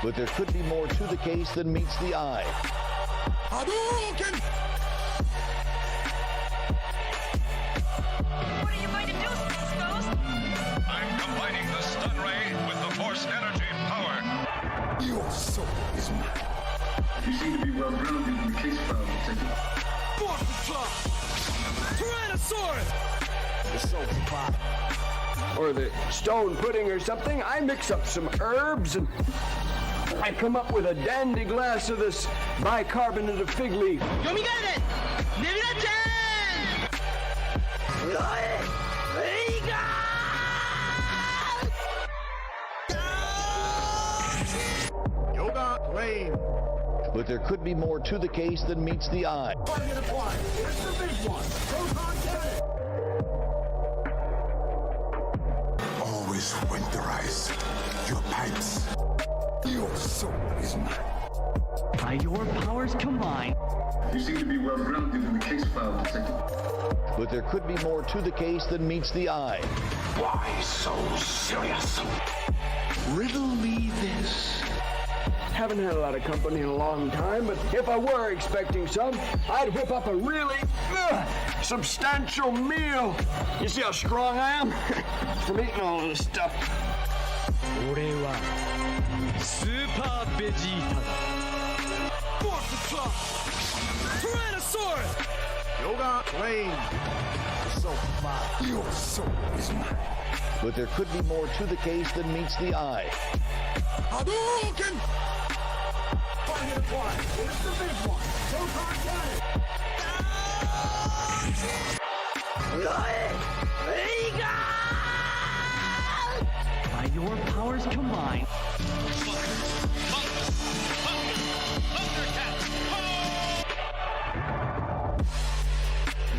But there could be more to the case than meets the eye. Hadouken! What are you going to do, Space Ghost? I'm combining the stun ray with the force energy power. Your soul is mine. You seem to be well grounded in the case file, Detective. Force the truck! Tyrannosaurus! The SoulProviderZ. Or the stone pudding or something. I mix up some herbs and I come up with a dandy glass of this bicarbonate of fig leaf. Yoga lane. But there could be more to the case than meets the eye. Target applied. It's the big one. Proton cannon. Always winterize your pipes. Your soul is mine. By your powers combined, You seem to be well grounded in the case file, Detective. But there could be more to the case than meets the eye. Why so serious? Riddle me this. Haven't had a lot of company in a long time, but if I were expecting some, I'd whip up a really substantial meal. You see how strong I am? From eating all of this stuff. 俺はスーパーベジータだ。 Force the truck. Tyrannosaurus. Yoga lane. Your soul is mine. But there could be more to the case than meets the eye. Hadouken! Target applied. It's the big one. Proton cannon. By your powers combined,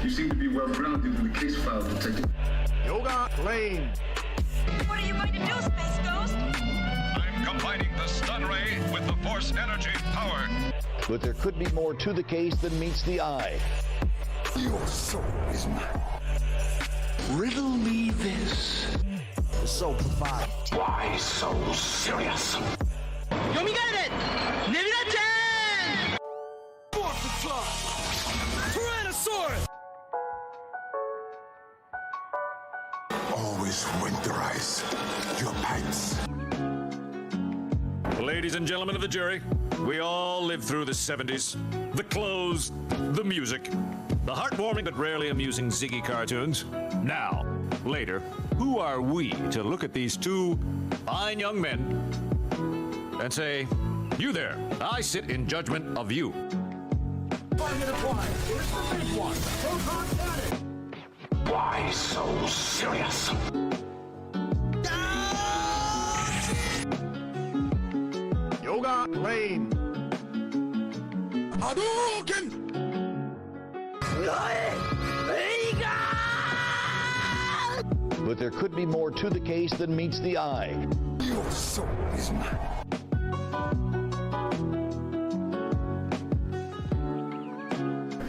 You seem to be well grounded in the case file, Detective. Yoga lane. What are you going to do, Space Ghost? I'm combining the stun ray with the force energy power. But there could be more to the case than meets the eye. Your soul is mine. Riddle me this. The SoulProviderZ. Why so serious? Force the truck. Tyrannosaurus. Always winterize your pipes. Ladies and gentlemen of the jury, we all lived through the 70s. The clothes, the music, the heartwarming but rarely amusing Ziggy cartoons. Now, later, who are we to look at these two fine young men and say, you there, I sit in judgment of you. Target applied. It's the big one. Proton cannon. Why so serious? Yoga lane. Hadouken! But there could be more to the case than meets the eye. Your soul is mine.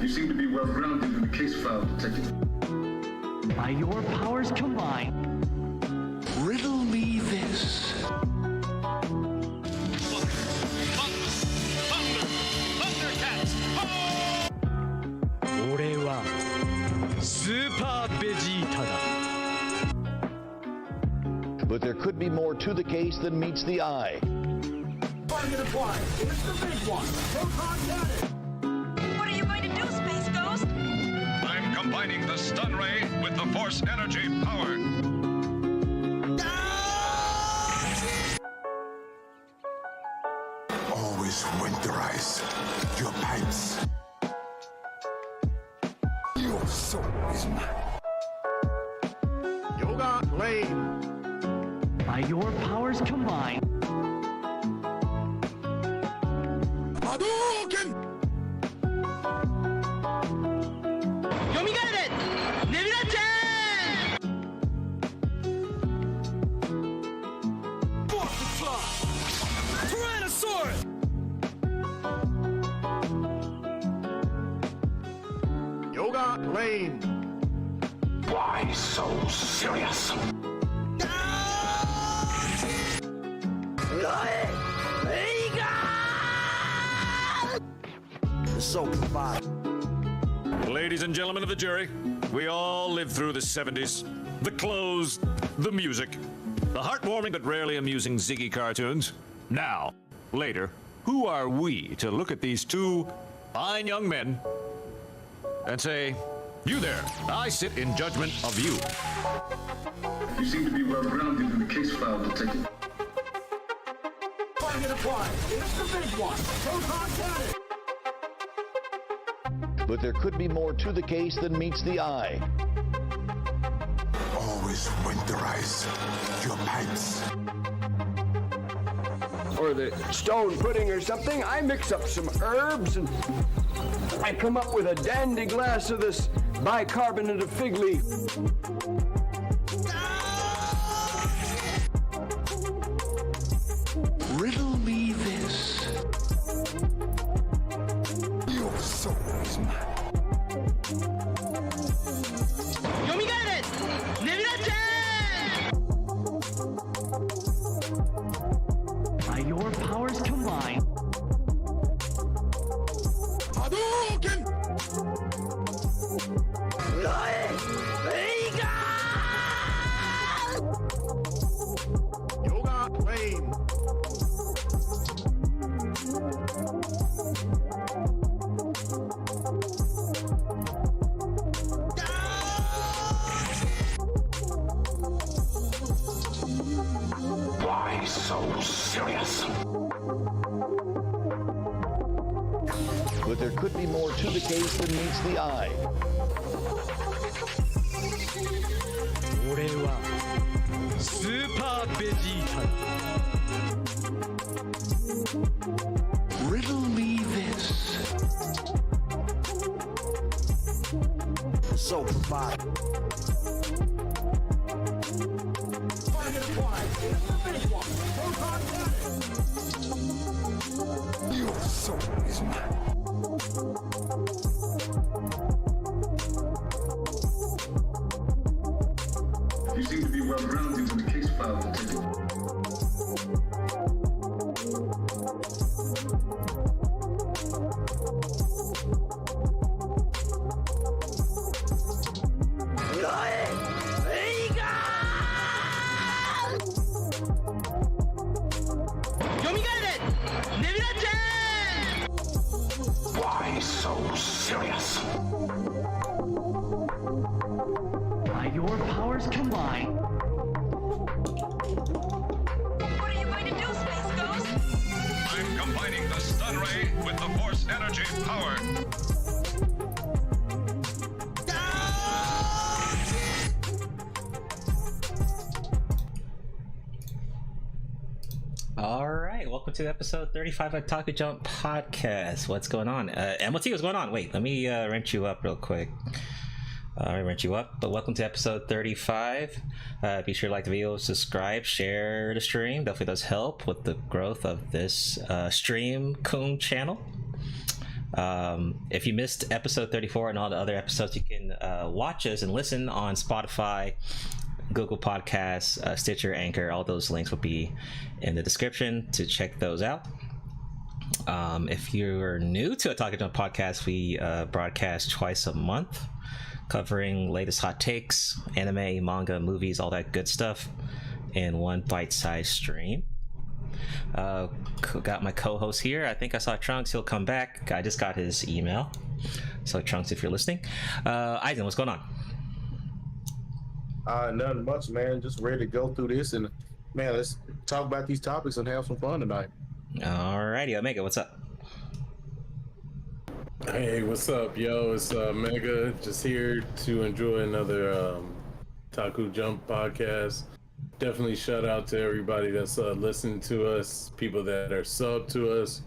You seem to be well grounded in the case file, Detective. by your powers combined, Riddle me this. Thundercats! 俺はスーパーベジータだ。 But there could be more to the case than meets the eye. Target applied. It's the big one. Proton cannon. What are you going to do, Space Ghost? I'm combining the stun ray with the force energy power. Always winterize your pipes. Your soul is mine. Yoga lane. By your powers combined, Hadouken! Force the truck! Tyrannosaurus! Yoga lane. Why so serious? Hey! Ladies and gentlemen of the jury, we all lived through the 70s. The clothes, the music, the heartwarming but rarely amusing Ziggy cartoons. Now, later, who are we to look at these two fine young men and say, "You there, I sit in judgment of you"? You seem to be well grounded in the case file, Detective. Target applied. It's the big one. Proton cannon. But there could be more to the case than meets the eye. Always winterize your pipes. Or the stone pudding or something. I mix up some herbs and I come up with a dandy glass of this bicarbonate of fig leaf. Riddle me this. Your soul is mine. By your powers combined, Hadouken! Yoga flame. Why so serious? But there could be more to the case than meets the eye. 俺はスーパーベジータ。 Riddle me this. SoulProviderZ. Target applied. It's the big one. Proton cannon. Your soul is mine. You seem to be well grounded in the case file, Detective. Why so serious? By your powers combined, What are you going to do, Space Ghost? I'm combining the stun ray with the force energy power. All right, welcome to episode 35 of OTAKU Jump Podcast. What's going on? MOT, what's going on? Wait, let me rent you up real quick. But welcome to episode 35. Be sure to like the video, subscribe, share the stream. Definitely does help with the growth of this stream Kun channel. If you missed episode 34 and all the other episodes, you can watch us and listen on Spotify, Google Podcasts, Stitcher, Anchor. All those links will be in the description to check those out. If you're new to OTAKU Jump Podcast, we broadcast twice a month, covering latest hot takes, anime, manga, movies, all that good stuff in one bite-sized stream. Got my co-host here. I think I saw Trunks. He'll come back. I just got his email. So Trunks, if you're listening. Aizen, what's going on? Nothing much, man. Just ready to go through this, and man, let's talk about these topics and have some fun tonight. Alrighty, Omega, what's up? Hey, what's up, yo? It's Mega, just here to enjoy another OTAKU Jump podcast. Definitely shout out to everybody that's listening to us, people that are sub to us,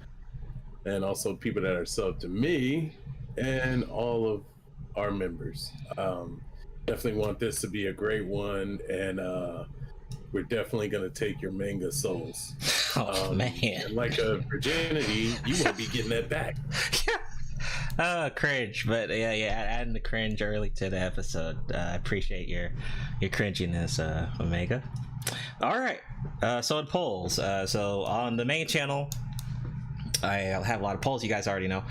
and also people that are sub to me, and all of our members. Definitely want this to be a great one, and we're definitely going to take your manga souls. Man. And like a virginity, you won't be getting that back. Cringe, but yeah, adding the cringe early to the episode. I appreciate your cringiness, Omega. All right, so it polls. So on the main channel, I have a lot of polls, you guys already know.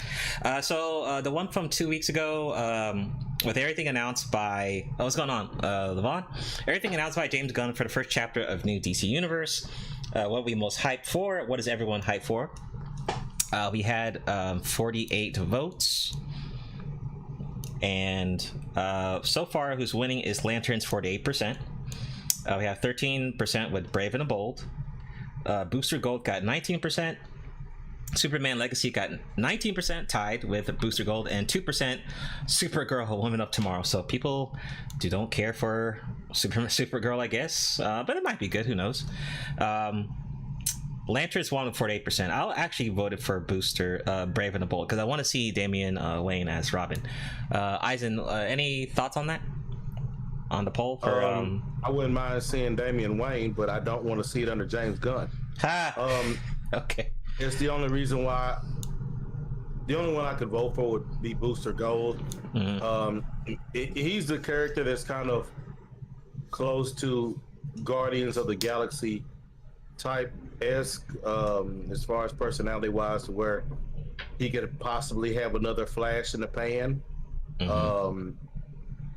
So the one from 2 weeks ago, with everything announced by... Oh, what's going on, Levon? Everything announced by James Gunn for the first chapter of new DC Universe. What are we most hyped for? What is everyone hyped for? We had 48 votes. And so far, who's winning is Lanterns, 48%. We have 13% with Brave and the Bold. Booster Gold got 19%. Superman Legacy got 19%, tied with Booster Gold, and 2% Supergirl, Woman of Tomorrow. So people don't care for Supergirl, I guess, but it might be good. Who knows? Lanterns won with 48%. I'll actually voted for Booster, Brave and the Bold, because I want to see Damian Wayne as Robin. Eisen, any thoughts on that? On the poll for I wouldn't mind seeing Damian Wayne, but I don't want to see it under James Gunn. Okay. It's the only reason why. The only one I could vote for would be Booster Gold. He's the character that's kind of close to Guardians of the Galaxy type esque, as far as personality wise, to where he could possibly have another flash in the pan.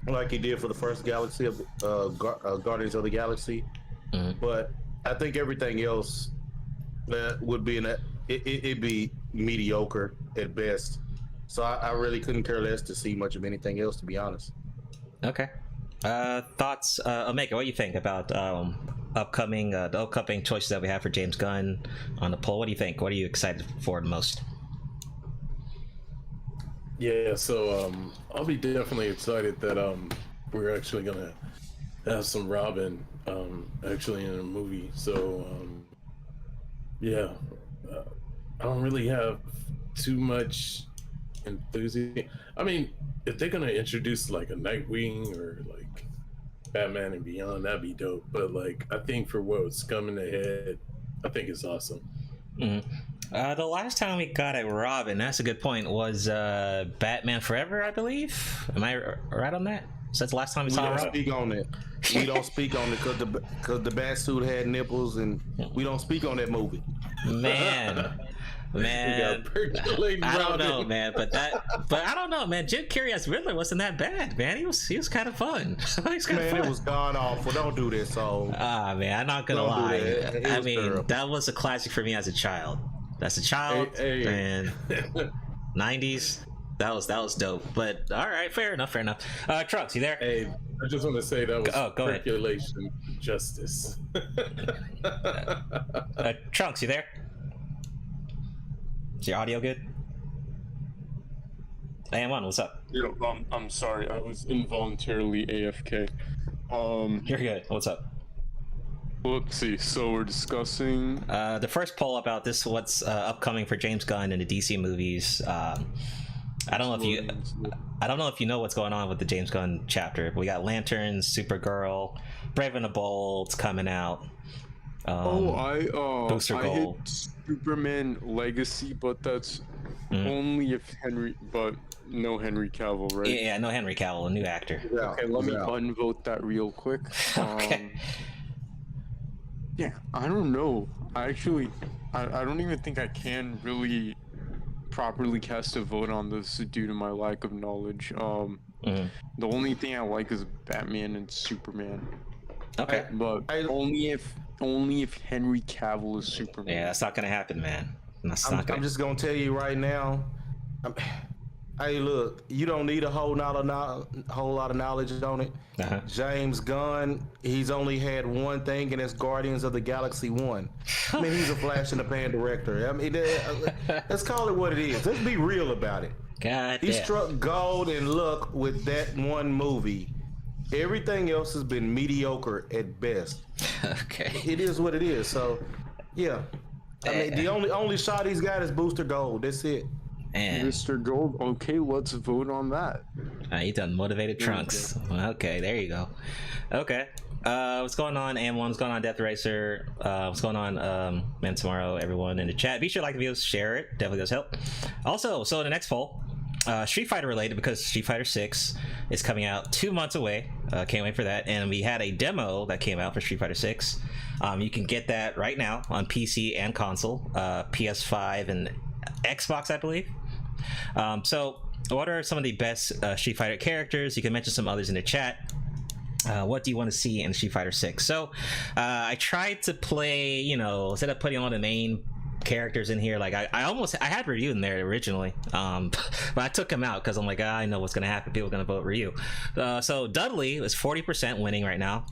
Like he did for the first Galaxy of Guardians of the Galaxy. But I think everything else that would be it'd be mediocre at best. So I really couldn't care less to see much of anything else, to be honest. Okay. Thoughts, Omega? What do you think about the upcoming choices that we have for James Gunn on the poll? What do you think? What are you excited for the most? Yeah, so I'll be definitely excited that we're actually gonna have some Robin actually in a movie. So yeah, I don't really have too much enthusiasm. I mean, if they're gonna introduce like a Nightwing or like Batman and Beyond, that'd be dope. But like, I think for what's coming ahead, I think it's awesome. The last time we got a Robin, that's a good point, was Batman Forever, I believe. Am I right on that? So that's the last time we saw Robin? Speak on it. We don't speak on it because the bat suit had nipples, and we don't speak on that movie. Man, I don't know, man, but I don't know, man. Jim Carrey as Riddler wasn't that bad, man. He was kind of fun. It was god awful. Don't do this, so. Man, I'm not gonna lie. I mean, terrible. That was a classic for me as a child. That's a child, and 90s. That was dope. But all right, fair enough. Trunks, you there? Hey, I just want to say that was go circulation justice. Trunks, you there? Is your audio good? AM1, what's up? Yeah, I'm sorry, I was involuntarily AFK. You're good. What's up? Let's see. So we're discussing the first poll about this. What's upcoming for James Gunn in the DC movies? I don't know if you know what's going on with the James Gunn chapter. We got Lanterns, Supergirl, Brave and the Bold's coming out. Booster Gold. hit Superman Legacy, but that's only if no Henry Cavill, right? Yeah, no Henry Cavill, a new actor. Yeah, okay, let me unvote that real quick. Okay. Yeah, I don't know. I don't even think I can really properly cast a vote on this due to my lack of knowledge. The only thing I like is Batman and Superman. Okay, but only if Henry Cavill is Superman. Yeah, that's not gonna happen, man. I'm just gonna tell you right now. Hey, look, you don't need a whole lot of knowledge on it. James Gunn, he's only had one thing, and it's Guardians of the Galaxy 1. I mean, he's a flash in the pan director. I mean, let's call it what it is. Let's be real about it. He struck gold and luck with that one movie. Everything else has been mediocre at best. Okay. It is what it is. So, yeah. I mean, the only shot he's got is Booster Gold. That's it. Mr. Gold. Okay, let's vote on that. You done motivated Trunks. Okay, there you go. Okay. What's going on, AM1? What's going on, Death Racer? What's going on, Man Tomorrow, everyone in the chat? Be sure to like the videos, share it. Definitely does help. Also, so the next poll, Street Fighter related, because Street Fighter 6 is coming out 2 months away. Can't wait for that. And we had a demo that came out for Street Fighter 6. You can get that right now on PC and console, PS5 and Xbox, I believe. So what are some of the best Street Fighter characters? You can mention some others in the chat. What do you want to see in Street Fighter 6? So I tried to play, you know, instead of putting all the main characters in here, like I had Ryu in there originally, but I took him out because I'm like, I know what's gonna happen, people are gonna vote Ryu. So Dudley is 40% winning right now,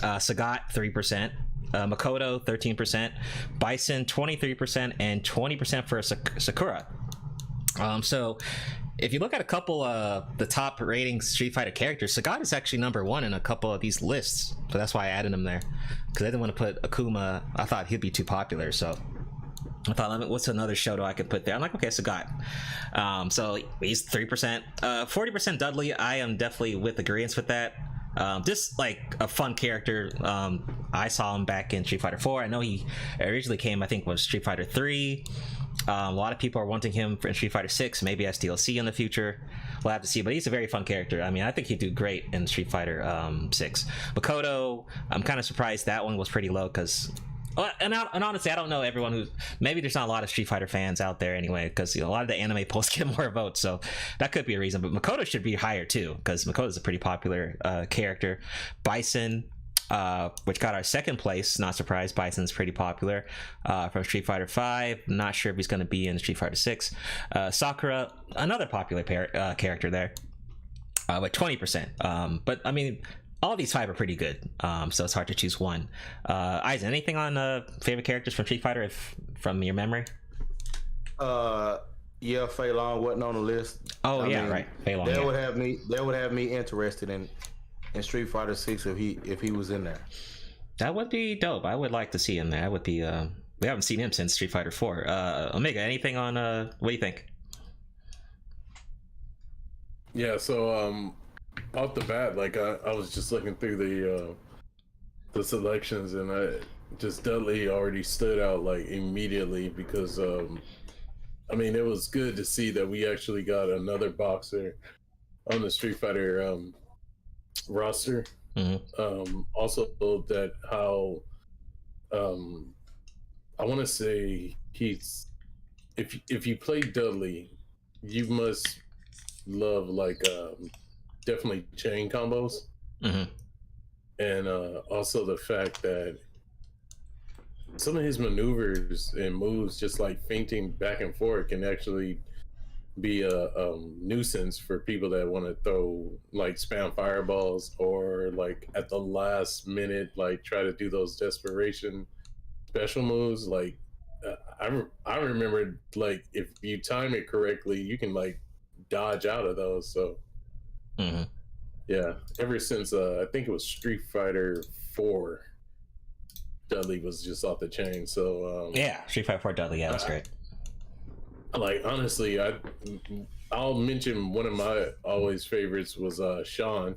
Sagat 3%, Makoto 13%, Bison 23%, and 20% for Sakura. So if you look at a couple of the top rating Street Fighter characters, Sagat is actually number 1 in a couple of these lists, so that's why I added him there, because I didn't want to put Akuma. I thought he'd be too popular, so I thought, what's another Shoto I could put there? I'm like, okay, Sagat. So he's 3%. 40% Dudley. I am definitely with agreeance with that. Just like a fun character. I saw him back in Street Fighter 4. I know he originally came, I think, was Street Fighter 3. A lot of people are wanting him for Street Fighter 6, maybe as DLC in the future. We'll have to see, but he's a very fun character. I mean, I think he'd do great in Street Fighter 6. Makoto, I'm kind of surprised that one was pretty low, because and honestly, I don't know everyone who, maybe there's not a lot of Street Fighter fans out there anyway, because a lot of the anime posts get more votes, so that could be a reason. But Makoto should be higher too, because Makoto's a pretty popular character. Bison, which got our 2nd place, not surprised. Bison's pretty popular from Street Fighter 5. Not sure if he's going to be in Street Fighter 6. Sakura, another popular character there, with 20%. But I mean, all these 5 are pretty good, so it's hard to choose one. Aizen, anything on favorite characters from Street Fighter, from your memory? Yeah, Fei Long wasn't on the list. Oh, I mean, right, Fei Long. That would have me interested in Street Fighter 6 if he was in there. That would be dope. I would like to see him there. That would be. We haven't seen him since Street Fighter 4. Omega, anything on? What do you think? Yeah, so off the bat, like I was just looking through the selections, and Dudley already stood out like immediately, because I mean, it was good to see that we actually got another boxer on the Street Fighter roster. Mm-hmm. Also that how I want to say he's, if you play Dudley, you must love like definitely chain combos. Mm-hmm. And also the fact that some of his maneuvers and moves, just like feinting back and forth, can actually be a nuisance for people that want to throw like spam fireballs, or like at the last minute like try to do those desperation special moves. Like I remember, like, if you time it correctly, you can like dodge out of those. So mm-hmm. Yeah, ever since I think it was Street Fighter 4, Dudley was just off the chain. So yeah, Street Fighter 4 Dudley, yeah, that's great. Like, honestly, I'll mention one of my always favorites was Sean,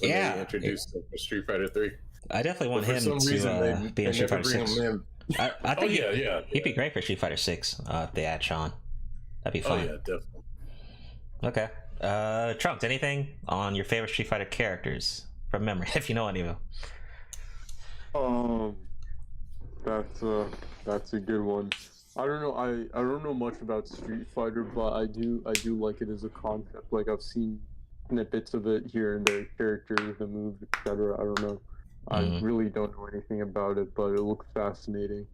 when they introduced him for Street Fighter 3. I definitely want him to be in Street Fighter 6. I think he'd be great for Street Fighter 6 if they add Sean. That'd be fun. Oh yeah, definitely. Okay. Trunks, anything on your favorite Street Fighter characters from memory, if you know any of them? That's a good one. I don't know. I don't know much about Street Fighter, but I do like it as a concept. Like, I've seen snippets of it here and there, characters, the moves, etc. I don't know. I really don't know anything about it, but it looks fascinating.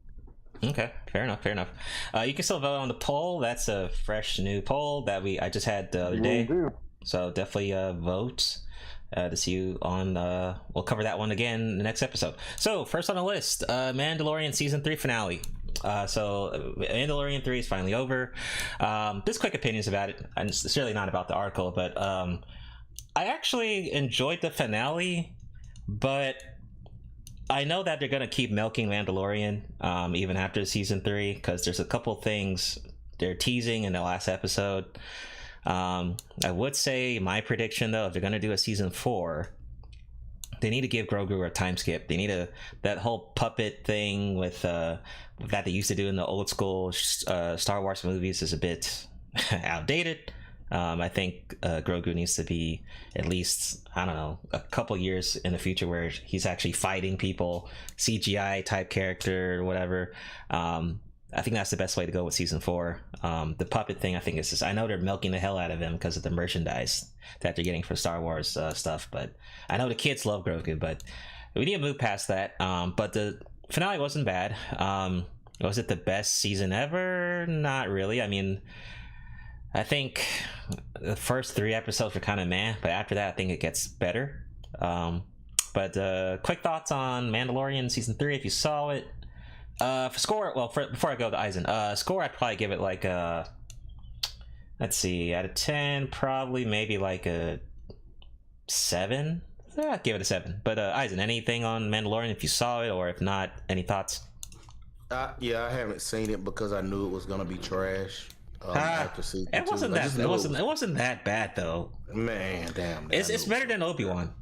Okay, fair enough. You can still vote on the poll. That's a fresh new poll that I just had the other day. So definitely vote to see you on. We'll cover that one again in the next episode. So first on the list, Mandalorian season 3 finale. So Mandalorian 3 is finally over. Just quick opinions about it, and it's really not about the article, but I actually enjoyed the finale, but I know that they're gonna keep milking Mandalorian even after season 3, because there's a couple things they're teasing in the last episode. I would say my prediction, though, if they're gonna do a season 4, they need to give Grogu a time skip. They need that whole puppet thing with that they used to do in the old school Star Wars movies is a bit outdated. I think Grogu needs to be at least, I don't know, a couple years in the future where he's actually fighting people, CGI type character or whatever. I think that's the best way to go with season 4. The puppet thing, I think is just, I know they're milking the hell out of him because of the merchandise that they're getting for Star Wars stuff, but I know the kids love Grogu, but we need to move past that. But the finale wasn't bad. Was it the best season ever? Not really. I mean, I think the first 3 episodes were kind of meh, but after that I think it gets better. But quick thoughts on Mandalorian season 3 if you saw it. For score, well, before I go to Eisen, score, I'd probably give it like a, let's see, out of 10, probably maybe like a 7. I'd give it a 7. But Eisen, anything on Mandalorian if you saw it, or if not, any thoughts? Yeah, I haven't seen it because I knew it was gonna be trash. After season 2. It wasn't that bad though. Man, damn. It's better than Obi-Wan.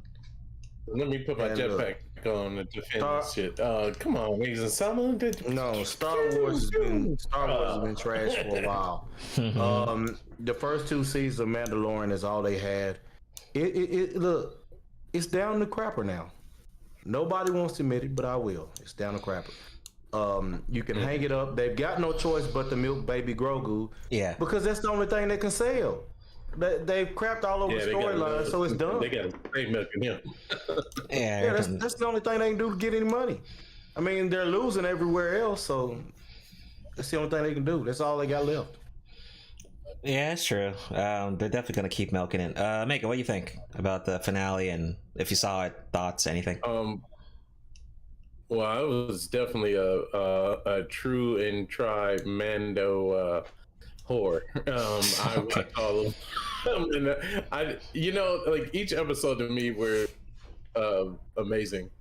Let me put my jetpack on the defense shit. Come on, ladies and gentlemen. No, Star Wars has been trash for a while. The first 2 seasons of Mandalorian is all they had. Look, it's down to crapper now. Nobody wants to admit it, but I will. It's down to crapper. You can hang it up. They've got no choice but to milk baby Grogu. Yeah. Because that's the only thing they can sell. They've crapped all over the storyline, so it's done. They got to milking him. Yeah, that's the only thing they can do to get any money. I mean, they're losing everywhere else, so that's the only thing they can do. That's all they got left. Yeah, it's true. They're definitely going to keep milking it. Mega, what do you think about the finale, and if you saw it, thoughts, anything? Well, it was definitely a true and tried Mando whore. I call them. Like each episode to me were amazing.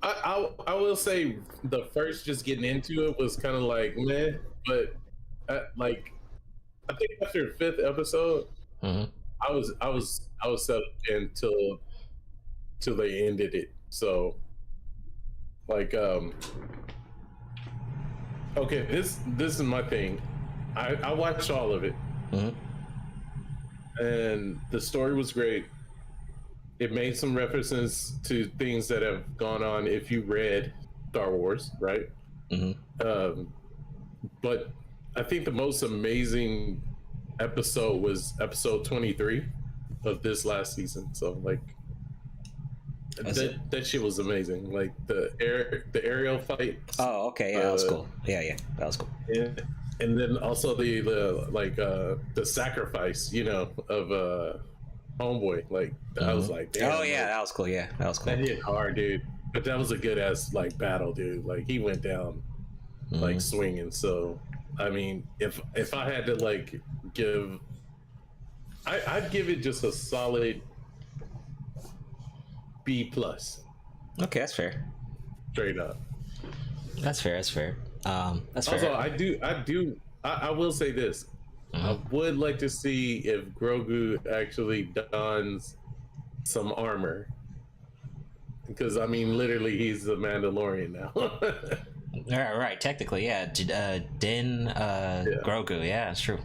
I will say the first just getting into it was kind of like meh, but I think after the 5th episode, I was settled until they ended it. So okay, this is my thing. I watched all of it, and the story was great. It made some references to things that have gone on if you read Star Wars, right? But I think the most amazing episode was episode 23 of this last season. So that shit was amazing. Like the aerial fight. Oh, okay, yeah, that was cool. Yeah, that was cool. Yeah. And then also the sacrifice, of Homeboy. I was like, damn. Oh yeah, that was cool. Yeah, that was cool. That hit hard, dude. But that was a good ass battle, dude. He went down swinging. So I mean, if I had to give, I'd give it just a solid B+. Okay, that's fair. Straight up. That's fair. That's fair. Also, I will say this. I would like to see if Grogu actually dons some armor, because I mean, literally, he's the Mandalorian now. Right. Technically, yeah. Grogu. Yeah, that's true.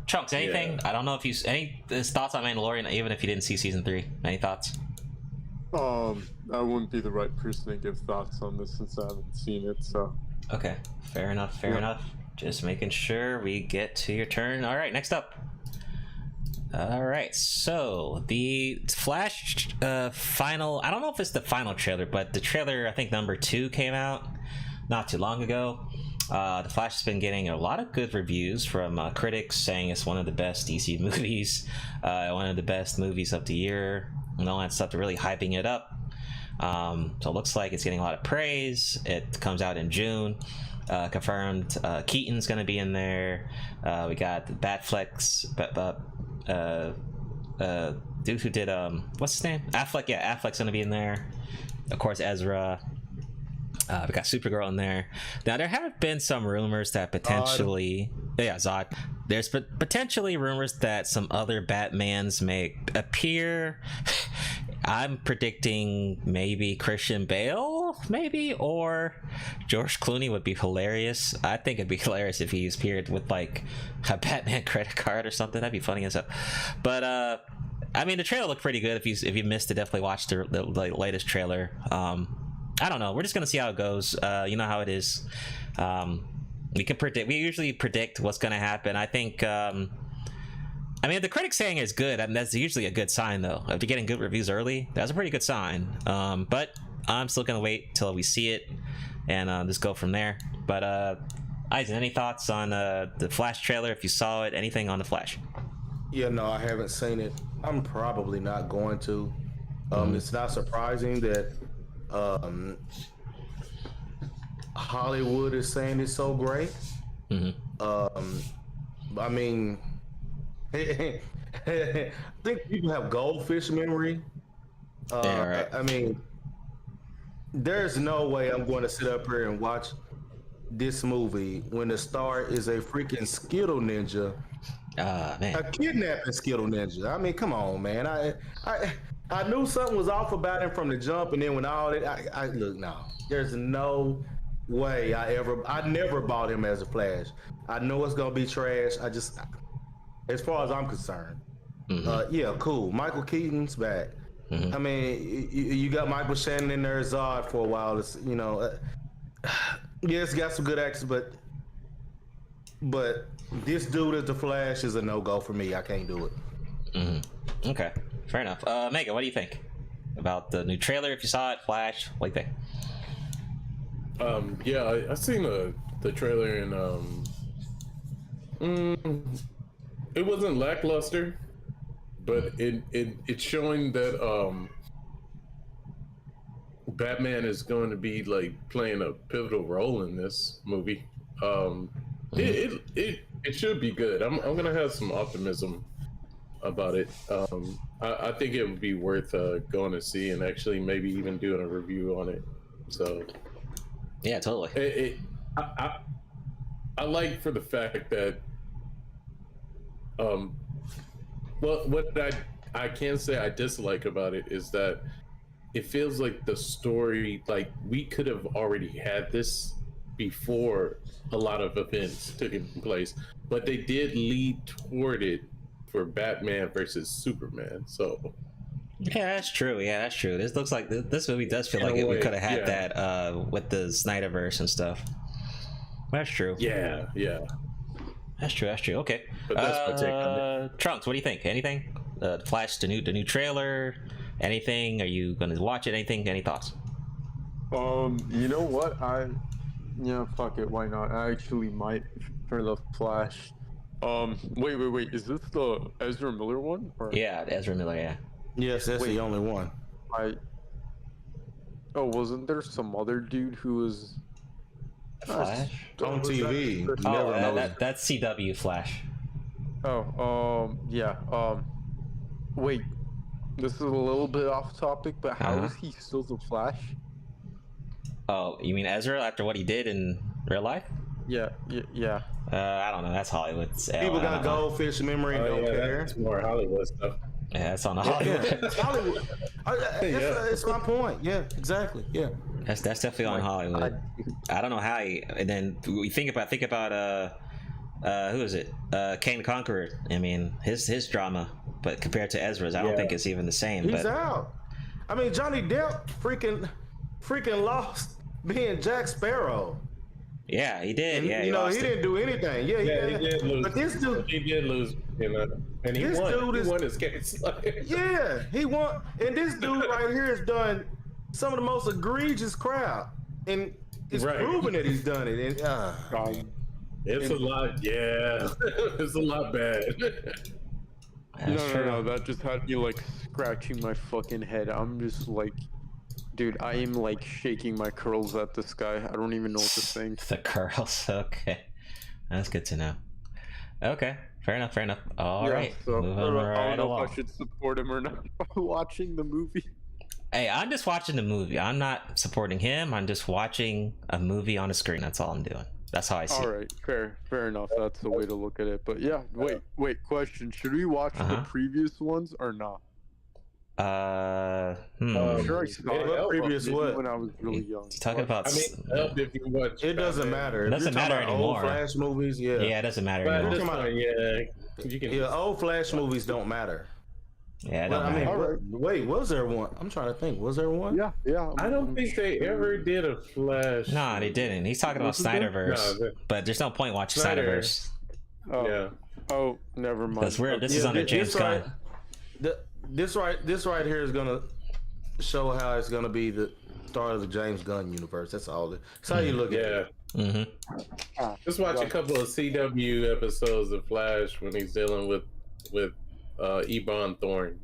Trunks, anything? I don't know if any thoughts on Mandalorian, even if you didn't see season 3. Any thoughts? I wouldn't be the right person to give thoughts on this since I haven't seen it. So. Okay, fair enough. Just making sure we get to your turn. All right, next up. All right, so the Flash final, I don't know if it's the final trailer, but the trailer, I think number 2 came out not too long ago. The Flash has been getting a lot of good reviews from critics, saying it's one of the best DC movies, one of the best movies of the year, and all that stuff. They're really hyping it up. So it looks like it's getting a lot of praise. It comes out in June. Confirmed. Keaton's gonna be in there. We got the Batflex, dude who did what's his name? Affleck. Yeah, Affleck's gonna be in there. Of course, Ezra. We got Supergirl in there. Now there have been some rumors that potentially, Zod. There's potentially rumors that some other Batmans may appear. I'm predicting maybe Christian Bale, or George Clooney would be hilarious. I think it'd be hilarious if he appeared with a Batman credit card or something. That'd be funny as hell. But I mean, the trailer looked pretty good. If you missed it, definitely watch the latest trailer. I don't know. We're just gonna see how it goes. You know how it is. We can predict. We usually predict what's gonna happen. I think. I mean, if the critics saying it's good, I mean, that's usually a good sign, though. If you're getting good reviews early, that's a pretty good sign. But I'm still gonna wait till we see it and just go from there. But Eisen, any thoughts on the Flash trailer? If you saw it, anything on the Flash? Yeah, no, I haven't seen it. I'm probably not going to. It's not surprising that Hollywood is saying it's so great. I mean, I think people have goldfish memory. Yeah, right. I mean, there's no way I'm going to sit up here and watch this movie when the star is a freaking Skittle ninja. Man. A kidnapping Skittle ninja. I mean, come on, man. I knew something was off about him from the jump, and then when all that, I look, no, there's no way I never bought him as a Flash. I know it's gonna be trash. As far as I'm concerned, yeah, cool. Michael Keaton's back. I mean, you got Michael Shannon in there as Zod for a while. It's, you know, yeah, it's got some good actors, but this dude as the Flash is a no-go for me. I can't do it. Okay, fair enough. Megan, what do you think about the new trailer? If you saw it, Flash, what do you think? Yeah, I seen the trailer and it wasn't lackluster, but it's showing that Batman is going to be like playing a pivotal role in this movie. It should be good. I'm gonna have some optimism about it. I think it would be worth going to see and actually maybe even doing a review on it. So yeah, totally. I like for the fact that well, what I can say I dislike about it is that it feels like the story, like we could have already had this before a lot of events took place, but they did lead toward it for Batman versus Superman. So yeah, that's true. This looks like this movie does feel like we could have had that with the Snyderverse and stuff. That's true. Yeah. That's true. Okay. But that's my take on it. Trunks, what do you think? Anything? Flash, the new trailer. Anything? Are you gonna watch it? Anything? Any thoughts? You know what? Yeah, fuck it. Why not? I actually might for the Flash. Wait. Is this the Ezra Miller one? Or? Yeah, Ezra Miller. Yeah. Yes, that's the only one. Oh, wasn't there some other dude who was Flash on TV? That's CW Flash. Oh, yeah. Wait. This is a little bit off topic, but how is he still the Flash? Oh, you mean Ezra after what he did in real life? Yeah. I don't know. That's Hollywood. People got goldfish memory and don't care. It's more Hollywood stuff. Yeah, that's on the Hollywood. Yeah, it's Hollywood. It's my point. Yeah, exactly. Yeah. That's definitely on Hollywood. I don't know how and then we think about who is it? Kane the Conqueror. I mean, his drama, but compared to Ezra's, I don't think it's even the same. He's out. I mean, Johnny Depp freaking lost being Jack Sparrow. Yeah, he did. And, you know, he didn't do anything. Yeah, he did lose. But this dude, he did lose. And he won his case. Yeah, he won. And this dude right here has done some of the most egregious crap, and it's proven that he's done it. And it's a lot. Yeah, it's a lot bad. No. That just had me like scratching my fucking head. I'm just like, dude, I am like shaking my curls at this guy. I don't even know what to think. The curls. Okay, that's good to know. Okay, fair enough. All right. So I don't know if I should support him or not by watching the movie. Hey, I'm just watching the movie. I'm not supporting him. I'm just watching a movie on a screen. That's all I'm doing. That's how I see it. All right, fair enough. That's the way to look at it. But yeah, wait. Question: should we watch the previous ones or not? I'm sure I saw previous one when I was really young. Talking about. I mean, if you watch, it doesn't matter. It doesn't matter anymore. Old Flash movies, yeah. Yeah, it doesn't matter anymore. You can old Flash movies don't matter. Yeah, Well, I mean, wait, was there one? I'm trying to think. Was there one? Yeah. I don't think they ever did a Flash. No, they didn't. He's talking about Snyderverse, but there's no point watching Snyderverse. Oh. Yeah. Oh, never mind. That's weird. This is under James Gunn. This right here is gonna show how it's gonna be the start of the James Gunn universe. That's all. That's how you look at it. Mm-hmm. Just watch a couple of CW episodes of Flash when he's dealing with Ebon Thorne.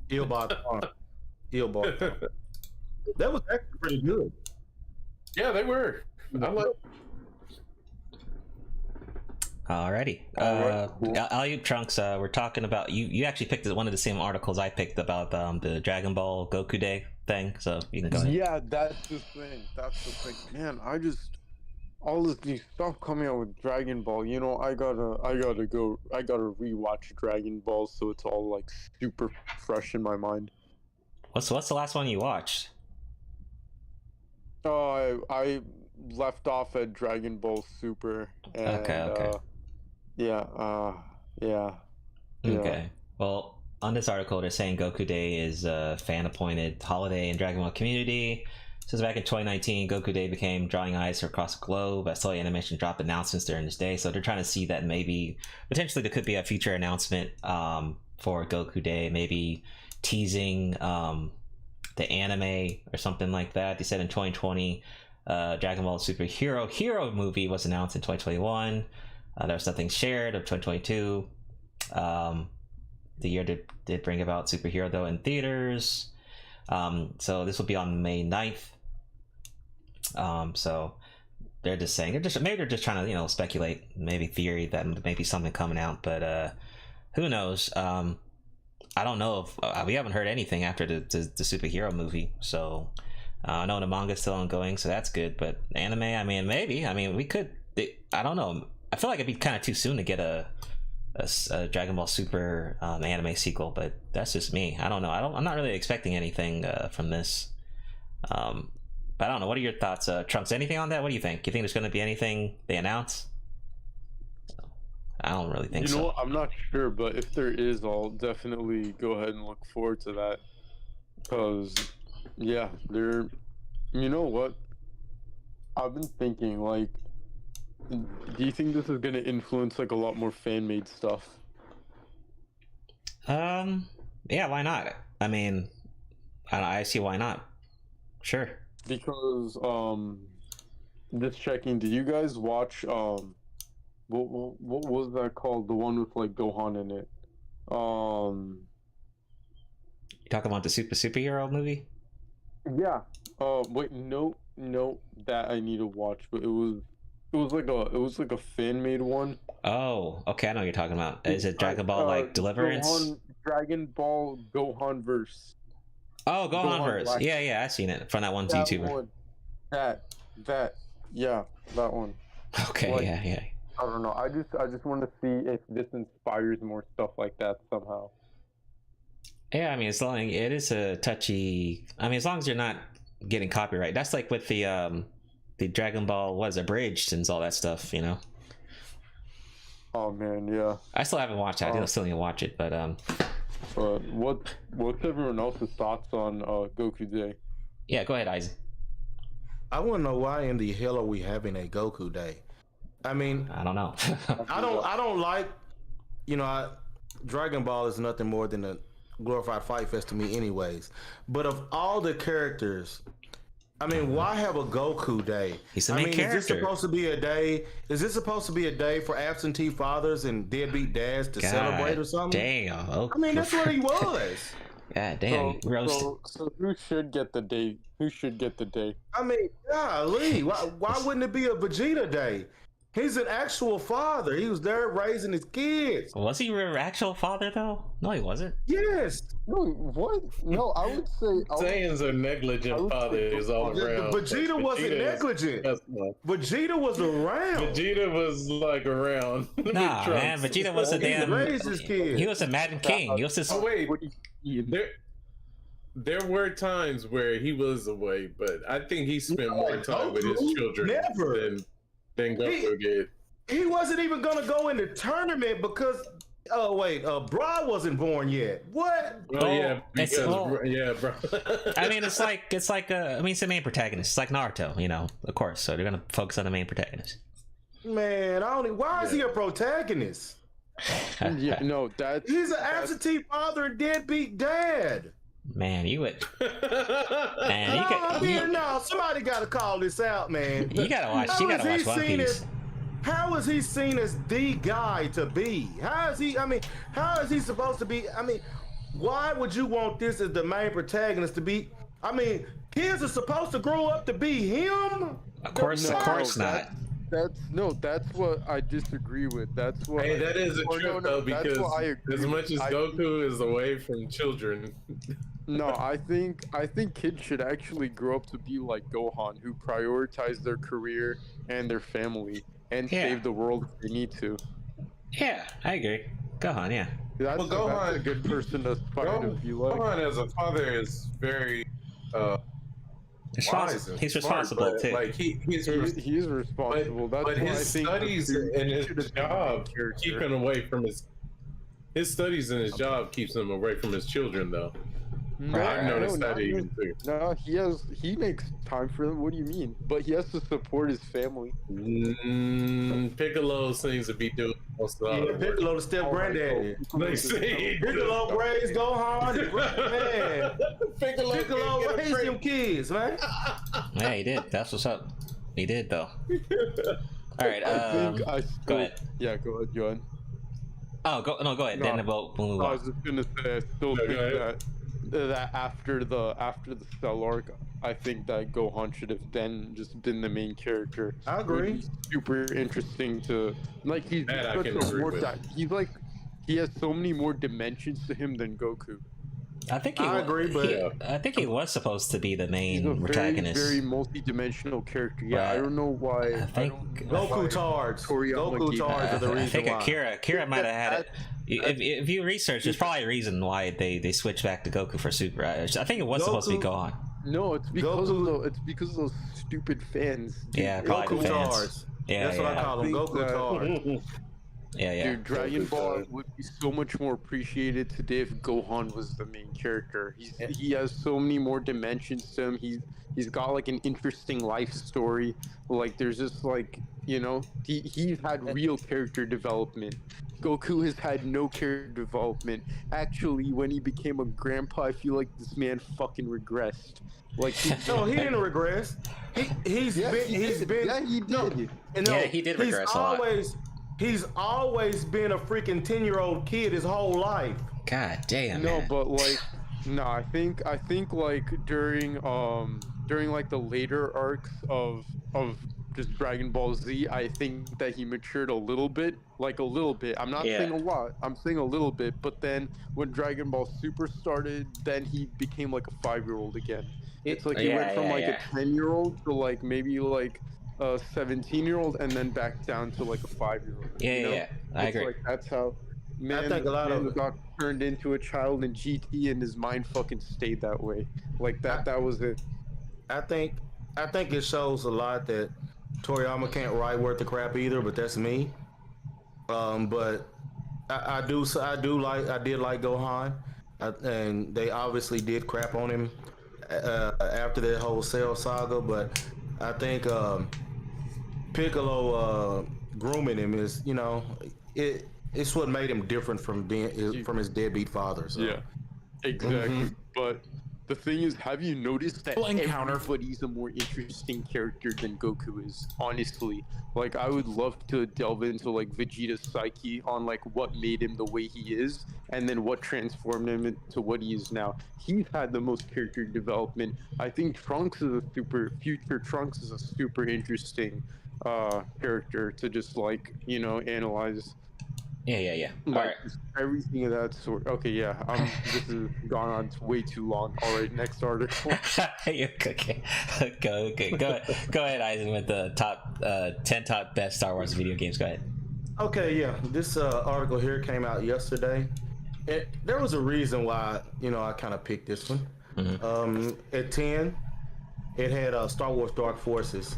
Eobot Thorne. Eobot Thorne. That was actually pretty good. Yeah, they were. I like. Alrighty. All you Trunks, we're talking about you actually picked one of the same articles I picked about the Dragon Ball Goku Day thing, so you can go ahead. Yeah, that's the thing. Man, all this new stuff coming out with Dragon Ball, you know, I gotta rewatch Dragon Ball so it's all like super fresh in my mind. What's the last one you watched? I left off at Dragon Ball Super. And, Okay. Yeah. Okay. Well, on this article, they're saying Goku Day is a fan-appointed holiday in Dragon Ball community. Since back in 2019, Goku Day became drawing eyes across the globe. I saw the animation drop announcements during this day, so they're trying to see that maybe potentially there could be a future announcement for Goku Day, maybe teasing the anime or something like that. They said in 2020, Dragon Ball Superhero Hero movie was announced in 2021. There was nothing shared of 2022. The year did bring about Superhero though in theaters. So this will be on May 9th. So they're just saying maybe they're just trying to speculate, maybe theory that maybe something coming out, but who knows? I don't know if we haven't heard anything after the Superhero movie, so I know the manga's still ongoing, so that's good. But anime, I mean, maybe. I mean, we could. I don't know. I feel like it'd be kind of too soon to get a Dragon Ball Super anime sequel, but that's just me. I don't know. I'm not really expecting anything from this. But I don't know. What are your thoughts, Trunks? Anything on that? What do you think? You think there's going to be anything they announce? I don't really think so. You know what? I'm not sure, but if there is, I'll definitely go ahead and look forward to that. Because, yeah, you know what? I've been thinking, like, do you think this is going to influence, like, a lot more fan-made stuff? Yeah, why not? I mean, I see why not. Sure. Because, just checking, did you guys watch, what was that called? The one with, like, Gohan in it. You talking about the superhero movie? Yeah. Wait, no, that I need to watch, but it was like a fan-made one. Oh, okay, I know what you're talking about. Is it Dragon Ball like Deliverance? Dragon Ball Gohan verse. Oh, Gohan verse. Black. Yeah, I've seen it from that one that YouTuber. One, that one. Okay, like, yeah. I don't know. I just want to see if this inspires more stuff like that somehow. Yeah, I mean, as long it is a touchy. I mean, as long as you're not getting copyright. That's like with the Dragon Ball Abridged and all that stuff, you know. Oh man, yeah. I still haven't watched it. I still need to watch it, but what's everyone else's thoughts on Goku Day? Yeah, go ahead, Isaac. I want to know why in the hell are we having a Goku Day? I mean, I don't know. I don't like, Dragon Ball is nothing more than a glorified fight fest to me anyways. But of all the characters, I mean, why have a Goku Day? He's the main character. Is this supposed to be a day? Is this supposed to be a day for absentee fathers and deadbeat dads to celebrate or something? Damn. Okay. I mean, that's what he was. God damn. So who should get the day? I mean, golly, why wouldn't it be a Vegeta Day? He's an actual father. He was there raising his kids. Was he your actual father though? No, he wasn't. Yes. No, what? No, I would say Saiyans are negligent fathers all around. Vegeta wasn't negligent. Vegeta was around. Vegeta was like around. Nah, man, Vegeta was a damn. Raised his kids. He was a Madden King. He was just. Oh wait, there were times where he was away, but I think he spent more time with his children than Goku did. He wasn't even gonna go in the tournament because Oh wait, Bra wasn't born yet. What? Oh yeah, because, yeah, bro. I mean, it's like it's the main protagonist. It's like Naruto, you know, of course. So they're gonna focus on the main protagonist. Man, why is he a protagonist? Yeah, no, he's an absentee father and deadbeat dad. Man, you would. No, somebody got to call this out, man. You gotta watch. You gotta watch One Piece. How is he seen as the guy to be? How is he? I mean, how is he supposed to be? I mean, why would you want this as the main protagonist to be? I mean, kids are supposed to grow up to be him. Of course not. That's what I disagree with. That's what. Hey, that is a trip though, because as much as Goku is away from children. No, I think kids should actually grow up to be like Gohan, who prioritize their career and their family and save the world if they need to. Yeah, I agree. Gohan, yeah. That's a good person to aspire to be like. Gohan as a father is very he's responsible too. Like he's responsible. But his studies and his job keep him away from his studies and his job keeps him away from his children though. I've noticed that even too. No, he makes time for them. What do you mean? But he has to support his family. Piccolo seems to be doing most of the Piccolo the step granddaddy. They say Piccolo raised Gohan. Man, Piccolo raised them kids, man. Yeah, he did. That's what's up. He did though. All right. Go ahead. Yeah, go ahead, Johan. Oh, go ahead. No, then we'll move on. I was just gonna say, I still think that after the Cell arc, I think that Gohan should have then just been the main character. I agree. Super interesting to like. He's he has so many more dimensions to him than Goku. I think he was supposed to be the main protagonist. Very multi-dimensional character. Yeah, I don't know why. I think Goku Tards. Goku Tards are the reason why. I think Akira might have had it. If you research, there's probably a reason why they switched back to Goku for Super. I think it was supposed to be Gohan. No, it's because of those stupid fans. Dude. Yeah, probably Goku Tards. Yeah, that's what I call them. Goku Tards. Yeah. Dude, Dragon Ball would be so much more appreciated today if Gohan was the main character. He has so many more dimensions to him. He's got like an interesting life story. Like there's just like, you know, he's had real character development. Goku has had no character development. Actually, when he became a grandpa, I feel like this man fucking regressed. Like no, he didn't regress. He did regress a lot. He's always been a freaking 10-year-old kid his whole life. God damn. No, but like, no, I think like during like the later arcs of just Dragon Ball Z, I think that he matured a little bit. I'm not saying a lot. I'm saying a little bit. But then when Dragon Ball Super started, then he became like a 5-year-old again. It's like he went from like a 10-year-old to like maybe like a 17-year-old and then back down to like a 5-year-old. Yeah, I agree. Like that's how man got turned into a child in GT and his mind fucking stayed that way. Like that was it. I think it shows a lot that Toriyama can't write worth the crap either, but that's me. But I did like Gohan, and they obviously did crap on him after that whole Cell saga. But I think Piccolo grooming him is, you know, it's what made him different from his deadbeat father. So. Yeah, exactly. But the thing is, have you noticed that everybody's a more interesting character than Goku is? Honestly, like I would love to delve into like Vegeta's psyche on like what made him the way he is, and then what transformed him into what he is now. He's had the most character development. I think future Trunks is a super interesting character to just like, you know, analyze. Yeah. Like, all right. Everything of that sort. Okay, yeah. This has gone on way too long. All right, next article. Okay. Go ahead, Eisen, with the top 10 top best Star Wars video games. Go ahead. Okay, yeah. This article here came out yesterday. There was a reason why, you know, I kind of picked this one. Mm-hmm. At 10, it had Star Wars Dark Forces.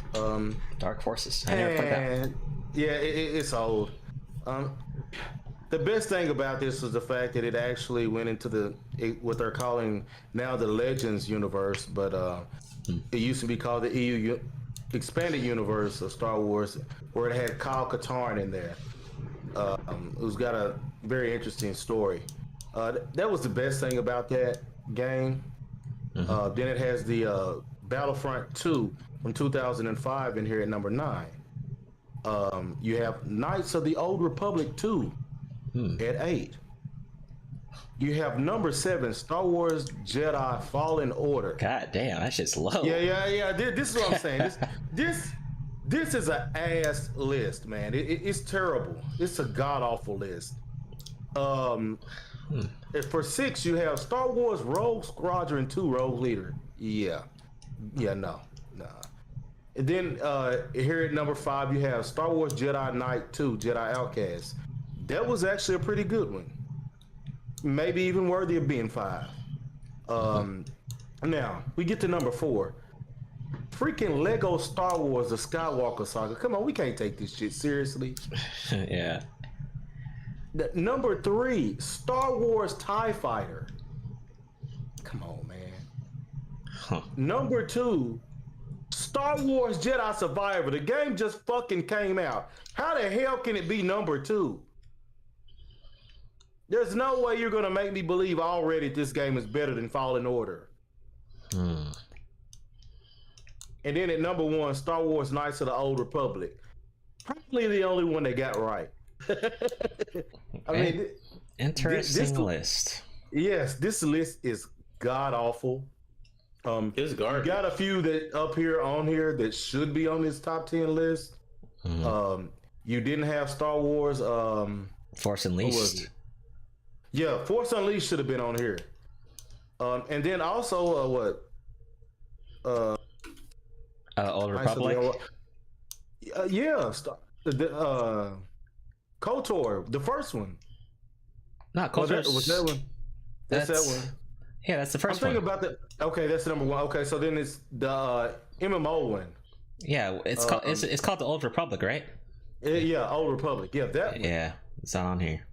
Dark Forces. I never played that. Yeah, it's old. the best thing about this was the fact that it actually went into what they're calling now the Legends universe, but it used to be called the EU expanded universe of Star Wars, where it had Kyle Katarn in there, who's got a very interesting story. That was the best thing about that game. Then it has the Battlefront 2 from 2005 in here at number 9. You have Knights of the Old Republic 2 at 8. You have number 7, Star Wars Jedi Fallen Order. God damn, that shit's low. Yeah. This is what I'm saying. This is an ass list, man. It's terrible. It's a god awful list. For 6, you have Star Wars Rogue Squadron 2 Rogue Leader. No. And then here at number 5, you have Star Wars Jedi Knight 2 Jedi Outcast. That was actually a pretty good one. Maybe even worthy of being 5. Now, we get to number 4. Freaking Lego Star Wars The Skywalker Saga. Come on, we can't take this shit seriously. Yeah. Number 3, Star Wars TIE Fighter. Come on, man. Number 2, Star Wars Jedi Survivor. The game just fucking came out. How the hell can it be number 2? There's no way you're gonna make me believe already this game is better than Fallen Order. And then at number 1, Star Wars Knights of the Old Republic. Probably the only one they got right. I mean, interesting list. Yes, this list is god awful. It's garbage. You got a few that up here on here that should be on this top 10 list. You didn't have Star Wars Force Unleashed. Yeah, Force Unleashed should have been on here. And then also Old Republic. KOTOR, the first one. Not KOTOR. Was that one? That's that one. Yeah, that's the first one. I'm thinking about the. Okay, that's the number 1. Okay, so then it's the MMO one. Yeah, it's called the Old Republic, right? Yeah, Old Republic. Yeah, that one. Yeah, it's not on here.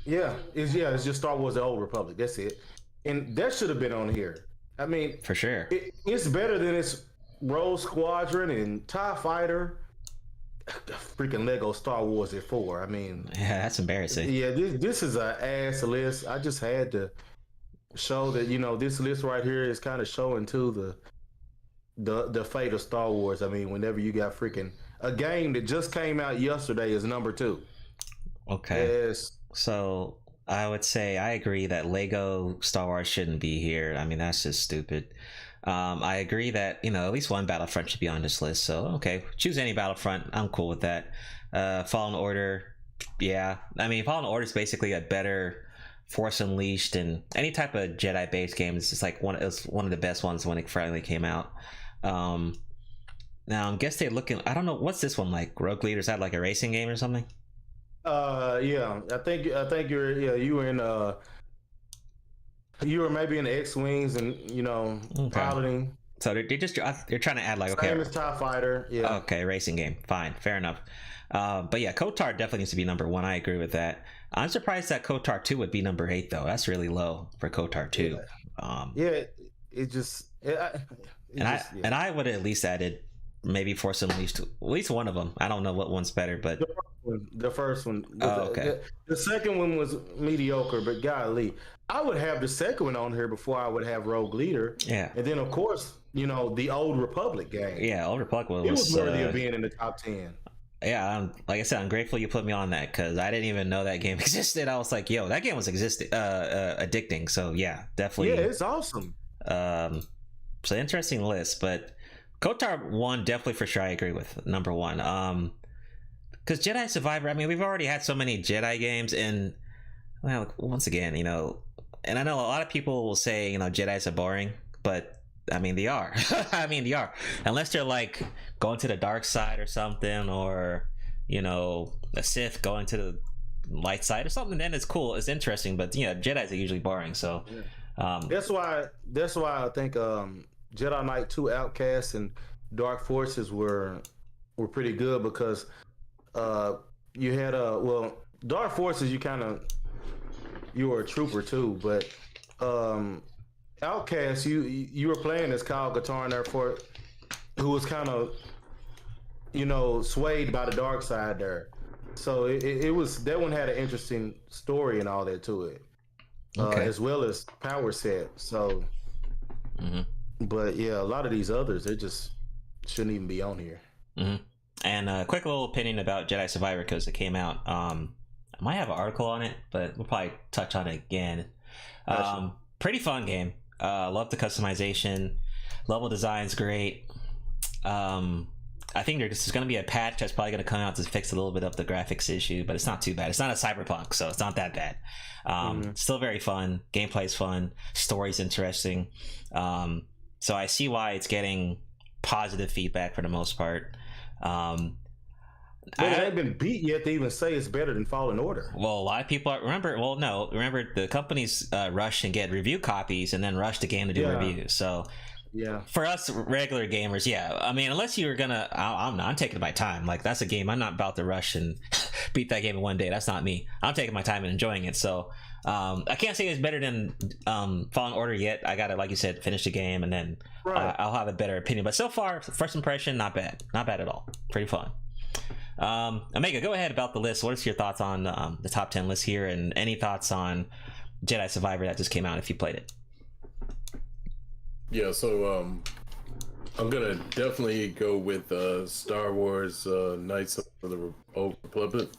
Yeah, it's just Star Wars: The Old Republic. That's it, and that should have been on here. I mean, for sure, it's better than its Rogue Squadron and TIE Fighter. Freaking Lego Star Wars at 4. I mean, yeah, that's embarrassing. Yeah, this is an ass list. I just had to show that this list right here is kind of showing too the fate of Star Wars. I mean, whenever you got freaking a game that just came out yesterday is number 2. Okay. Yes. So I would say I agree that Lego Star Wars shouldn't be here. I mean, that's just stupid. I agree that at least one Battlefront should be on this list. So okay, choose any Battlefront. I'm cool with that. Fallen Order, yeah. I mean, Fallen Order is basically a better Force Unleashed and any type of Jedi based game. It's just like it was one of the best ones when it finally came out. Now I guess they're looking. I don't know what's this one like. Rogue Leader's that like a racing game or something? Yeah. I think you were in you were maybe in the X-wings and piloting. So they're trying to add like same as TIE Fighter. Yeah. Okay, racing game. Fine, fair enough. But yeah, KOTOR definitely needs to be number 1. I agree with that. I'm surprised that KOTOR 2 would be number 8 though. That's really low for KOTOR 2. And I would have at least added maybe Force Unleashed, at least one of them. I don't know what one's better, but the first one. Okay. The second one was mediocre, but golly, I would have the second one on here before I would have Rogue Leader. Yeah. And then of course, the Old Republic game. Yeah, Old Republic was worthy of being in the top 10. Yeah, like I said, I'm grateful you put me on that because I didn't even know that game existed. I was like, yo, that game was addicting. So yeah, definitely. Yeah, it's awesome. So interesting list, but KOTOR 1 definitely for sure. I agree with number 1. Because Jedi Survivor, I mean, we've already had so many Jedi games, and well, once again, and I know a lot of people will say, Jedis are boring, but I mean, they are. I mean, they are. Unless they're like going to the dark side or something, or a Sith going to the light side or something, then it's cool, it's interesting. But Jedis are usually boring. So that's why I think Jedi Knight 2 Outcasts and Dark Forces were pretty good because you had Dark Forces, you were a trooper too, but Outcast, you were playing as Kyle Katarn Airport, who was kind of, swayed by the dark side there. So it was, that one had an interesting story and all that to it, as well as power set. So, but yeah, a lot of these others, they just shouldn't even be on here. And a quick little opinion about Jedi Survivor, because it came out. I might have an article on it, but we'll probably touch on it again. Pretty fun game. Love the customization. Level design's great. I think there's going to be a patch that's probably going to come out to fix a little bit of the graphics issue, but it's not too bad. It's not a Cyberpunk, so it's not that bad. Still very fun. Gameplay's fun. Story's interesting. So I see why it's getting positive feedback for the most part. But it ain't been beat yet to even say it's better than Fallen Order. Well, a lot of people remember the companies rush and get review copies and then rush the game to do reviews. So for us regular gamers, I mean, unless you're gonna, I'm taking my time. Like, that's a game I'm not about to rush and beat that game in one day. That's not me. I'm taking my time and enjoying it. So I can't say it's better than Fallen Order yet. I gotta, like you said, finish the game and then I'll have a better opinion. But so far, first impression, not bad at all. Pretty fun. Omega, go ahead about the list. What is your thoughts on the top 10 list here, and any thoughts on Jedi Survivor that just came out if you played it? Yeah, so I'm gonna definitely go with Star Wars Knights of the Old Republic.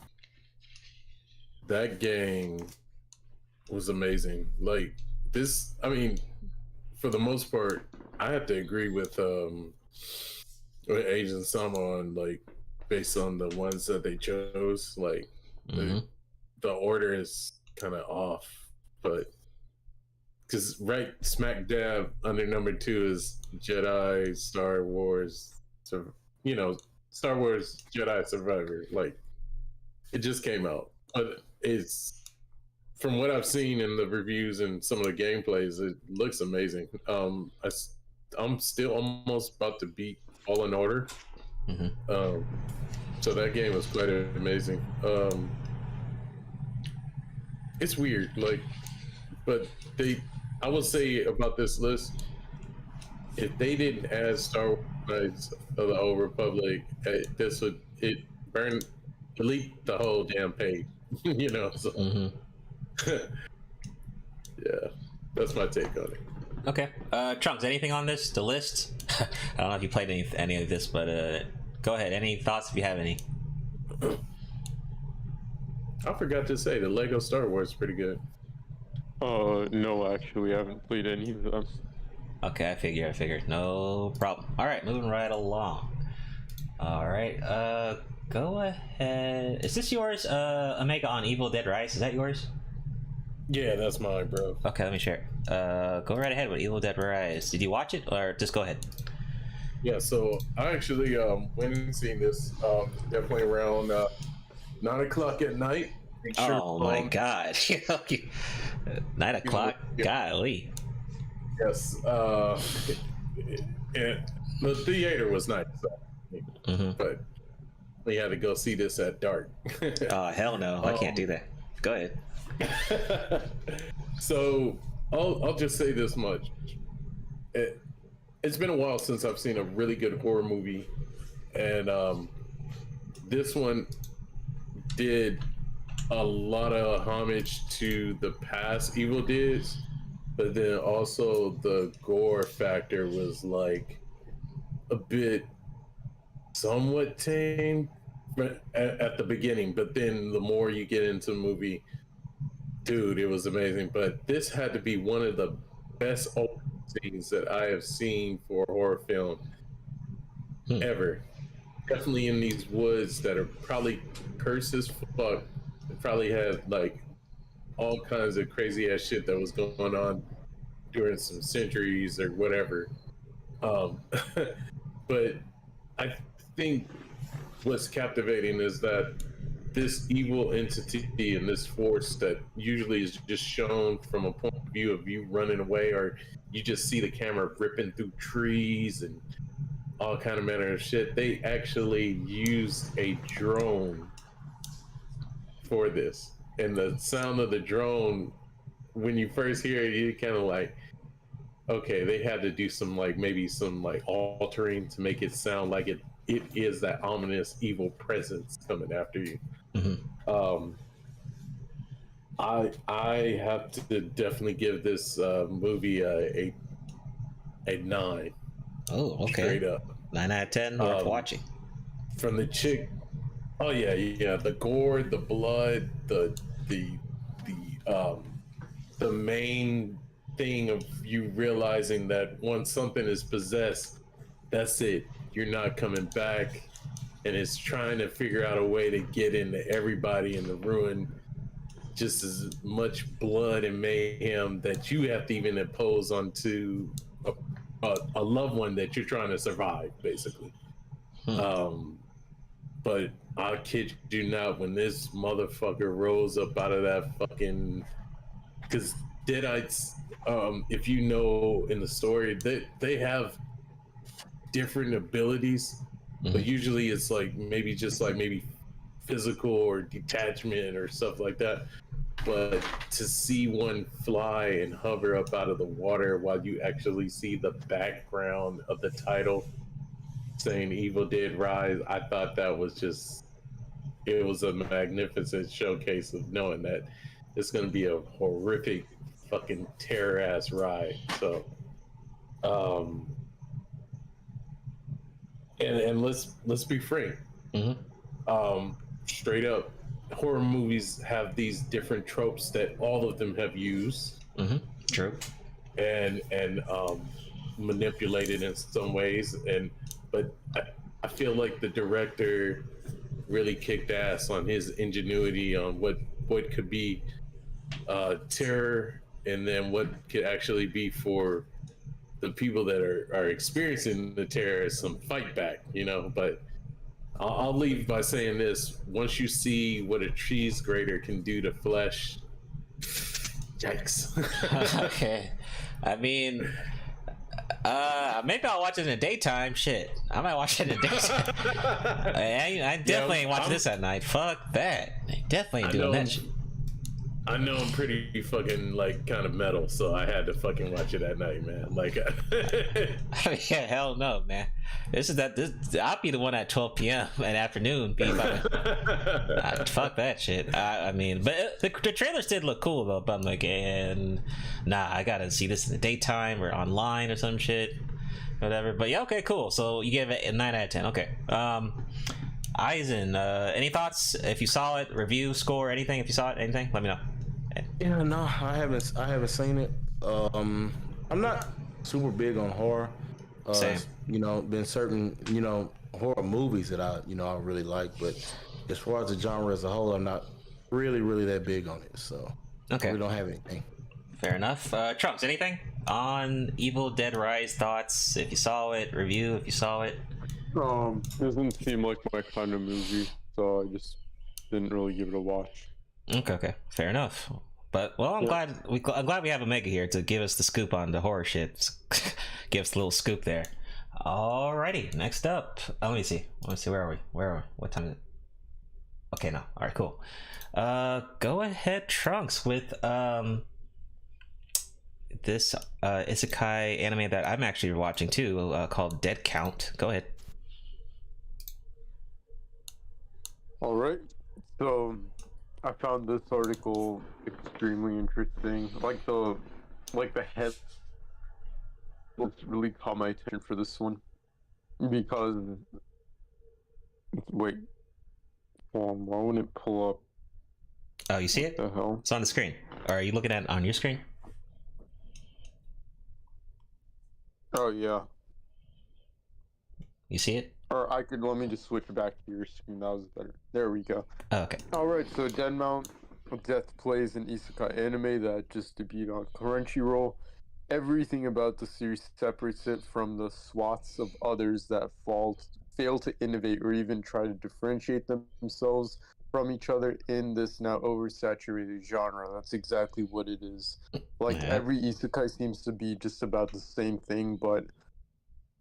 That game was amazing. Like, this, I mean, for the most part, I have to agree with Agent Sama on, like, based on the ones that they chose. Like, the order is kind of off, but because right smack dab under number 2 is Jedi, Star Wars, so Star Wars Jedi Survivor. Like, it just came out, but it's, from what I've seen in the reviews and some of the gameplays, it looks amazing. I'm still almost about to beat Fallen Order. So that game was quite amazing. It's weird, like, but I will say about this list, if they didn't add Star Wars Knights of the Old Republic, this would delete the whole damn page. So yeah, that's my take on it. Okay, Trunks, anything on this? The list? I don't know if you played any of this, but go ahead. Any thoughts if you have any? I forgot to say the Lego Star Wars is pretty good. No, actually, I haven't played any of them. Okay, I figured. No problem. All right, moving right along. All right, go ahead. Is this yours, Omega, on Evil Dead Rise? Is that yours? Yeah, that's mine, bro. Okay, let me share it. Go right ahead with Evil Dead Rise. Did you watch it, or just go ahead? Yeah, so I actually went and seen this definitely around 9 o'clock at night. Oh my god. 9 o'clock? Golly. Yes. The theater was nice, but we had to go see this at dark. Oh, hell no. I can't do that. Go ahead. So I'll just say this much. It's been a while since I've seen a really good horror movie, and this one did a lot of homage to the past Evil Deads, but then also the gore factor was like a bit somewhat tame at the beginning, but then the more you get into the movie, dude, it was amazing. But this had to be one of the best opening scenes that I have seen for a horror film ever. Definitely in these woods that are probably cursed as fuck. It probably had like all kinds of crazy ass shit that was going on during some centuries or whatever. But I think what's captivating is that this evil entity and this force that usually is just shown from a point of view of you running away, or you just see the camera ripping through trees and all kind of manner of shit. They actually used a drone for this, and the sound of the drone, when you first hear it, you kind of like, okay, they had to do some maybe some altering to make it sound like it is that ominous evil presence coming after you. I have to definitely give this movie a 9. Oh, okay. Straight up. 9 out of 10, worth watching. From the chick, oh yeah, the gore, the blood, the main thing of you realizing that once something is possessed, that's it. You're not coming back, and it's trying to figure out a way to get into everybody in the ruin just as much blood and mayhem that you have to even impose onto a loved one that you're trying to survive, basically. But I kid you not, when this motherfucker rose up out of that fucking, because Deadites, if you know in the story, they have different abilities, but usually it's maybe physical or detachment or stuff like that. But to see one fly and hover up out of the water while you actually see the background of the title saying Evil Dead Rise, I thought that was it was a magnificent showcase of knowing that it's going to be a horrific fucking terror ass ride. So and let's be frank, straight up, horror movies have these different tropes that all of them have used, true, and manipulated in some ways, but I feel like the director really kicked ass on his ingenuity on what could be terror, and then what could actually be for the people that are experiencing the terror some fight back, but I'll leave by saying this: once you see what a cheese grater can do to flesh, yikes. Okay, I mean, maybe I'll watch it in the daytime. Shit, I might watch it in the daytime. I definitely ain't watching this at night. Fuck that. I definitely ain't doing that shit. I know I'm pretty fucking kind of metal, so I had to fucking watch it at night, man. Yeah, hell no, man. I'll be the one at 12 p.m. in the afternoon. Fuck that shit. I mean, but the trailers did look cool though. But I'm like, I gotta see this in the daytime or online or some shit, whatever. But yeah, okay, cool. So you gave it a 9 out of 10. Okay. Aizen, any thoughts? If you saw it, review, score, anything? If you saw it, anything, let me know. Yeah, no, I haven't seen it. I'm not super big on horror. Same. Been certain horror movies that I really like, but as far as the genre as a whole, I'm not really that big on it. So okay, we don't have anything. Fair enough. Trunks, anything on Evil Dead Rise? Thoughts? If you saw it, review. If you saw it. It doesn't seem like my kind of movie, so I just didn't really give it a watch. Okay, fair enough. But I'm glad we have Omega here to give us the scoop on the horror shit. Give us a little scoop there. Alrighty, next up. Let me see. Where are we? What time is it? Okay, no. All right, cool. Go ahead, Trunks, with this isekai anime that I'm actually watching too, called Dead Count. Go ahead. All right. So I found this article extremely interesting. Like the head really caught my attention for this one because why won't it pull up? Oh, you see it? What the hell? It's on the screen. Or are you looking at it on your screen? Oh yeah. You see it? Or let me just switch back to your screen. That was better. There we go. Oh, okay. Alright, so Death plays an isekai anime that just debuted on Crunchyroll. Everything about the series separates it from the swaths of others that fail to innovate or even try to differentiate themselves from each other in this now oversaturated genre. That's exactly what it is. Every isekai seems to be just about the same thing, but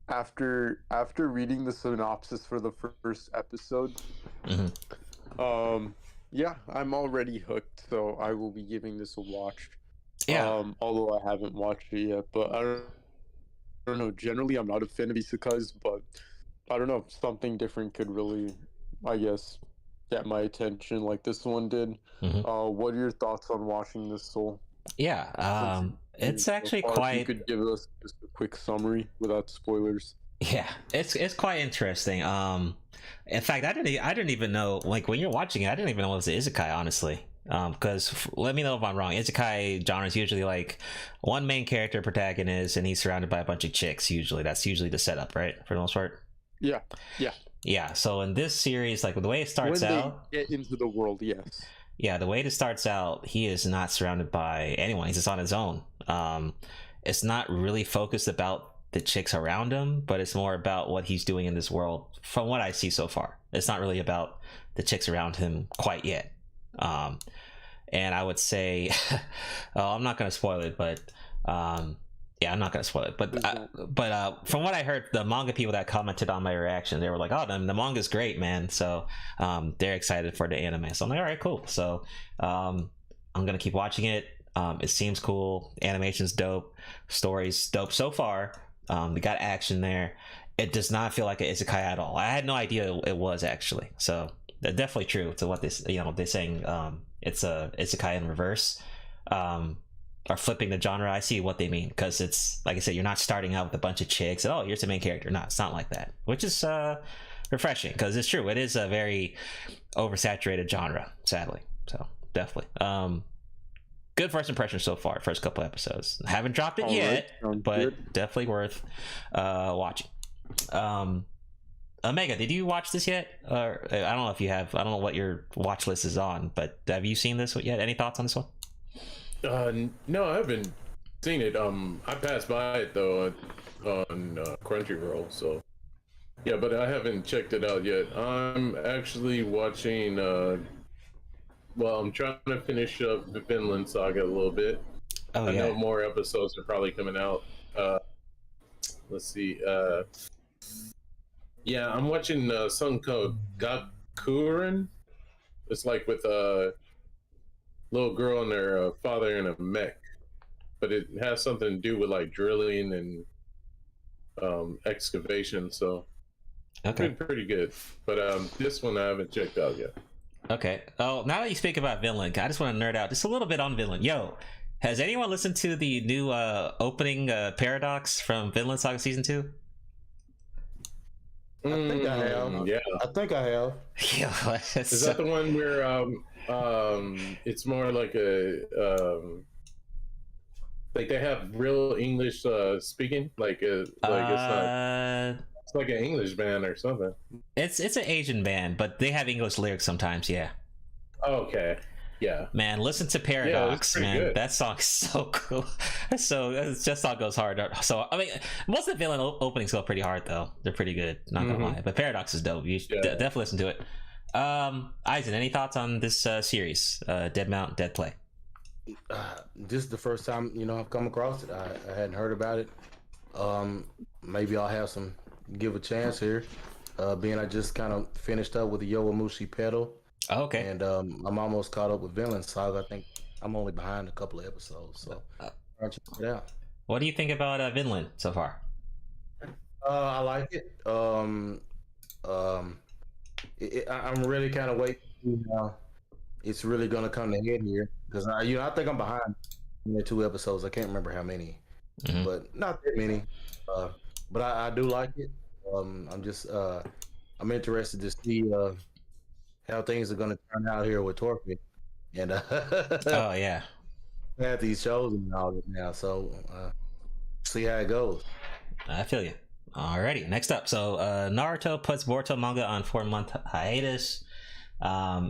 after reading the synopsis for the first episode, Yeah, I'm already hooked, so I will be giving this a watch. Yeah. Although I haven't watched it yet, but I don't know. Generally, I'm not a fan of isekais, but I don't know. Something different could really, I guess, get my attention like this one did. What are your thoughts on watching this, Soul? Yeah, it's actually quite. If you could give us just a quick summary without spoilers. Yeah, it's quite interesting. In fact, I didn't even know, like, when you're watching it, I didn't even know it was an isekai, honestly. Because let me know if I'm wrong. Isekai genre is usually like one main character protagonist, and he's surrounded by a bunch of chicks. Usually, that's usually the setup, right? For the most part. Yeah. So in this series, like the way it starts out, get into the world, yes. Yeah, the way it starts out, he is not surrounded by anyone. He's just on his own. It's not really focused about the chicks around him, but it's more about what he's doing in this world. From what I see so far, it's not really about the chicks around him quite yet. And I would say, I'm not going to spoil it, but yeah, I'm not going to spoil it. But from what I heard, the manga people that commented on my reaction, they were like, "Oh, the manga's great, man!" So they're excited for the anime. So I'm like, "All right, cool." So I'm gonna keep watching it. It seems cool. Animation's dope. Story's dope so far. They got action there. It does not feel like an isekai at all. I had no idea it was actually. So they're definitely true to what they're saying. It's a isekai in reverse. Or flipping the genre. I see what they mean, because it's like I said, you're not starting out with a bunch of chicks and, oh, here's the main character. No, it's not like that, which is refreshing, because it's true, it is a very oversaturated genre, sadly. So definitely good first impression so far. First couple episodes, haven't dropped it yet, but definitely worth watching. Omega, did you watch this yet? Or I don't know if you have. I don't know what your watch list is on, but have you seen this yet? Any thoughts on this one? No, I haven't seen it. I passed by it though on Crunchyroll, so yeah, but I haven't checked it out yet. I'm actually watching. Well, I'm trying to finish up the Vinland Saga a little bit. I know more episodes are probably coming out. Let's see. Yeah, I'm watching something called Gakuren. It's like with little girl and their father in a mech, but it has something to do with like drilling and excavation, so pretty good. But this one I haven't checked out yet. Okay. Oh, now that you speak about Vinland, I just want to nerd out just a little bit on Vinland. Yo, has anyone listened to the new opening paradox from Vinland Saga season 2? I think I have. Yeah, I think I have. Yeah, is that the one where it's more like a like they have real English speaking, like it's not. It's like an English band or something. It's an Asian band, but they have English lyrics sometimes. Yeah. Okay. Yeah. Man, listen to Paradox, man. Good. That song is so cool. So it just all goes hard. So I mean, most of the villain openings go pretty hard though. They're pretty good. Not gonna lie, but Paradox is dope. You should definitely listen to it. Eisen, any thoughts on this series? Dead Mount, Dead Play. This is the first time I've come across it. I hadn't heard about it. Maybe I'll have give a chance here. Being I just kind of finished up with the Yowamushi Pedal. Oh, okay. And I'm almost caught up with Vinland Saga. I think I'm only behind a couple of episodes, so I'll check it out. What do you think about Vinland so far? I like it. I'm really kind of waiting. It's really gonna come to head here, because I think I'm behind 2 episodes. I can't remember how many, but not that many. But I do like it. I'm interested to see how things are gonna turn out here with Torque. And oh yeah, I have these shows and all that now, so see how it goes. I feel you. Alrighty, next up. So Naruto puts Boruto manga on 4-month hiatus.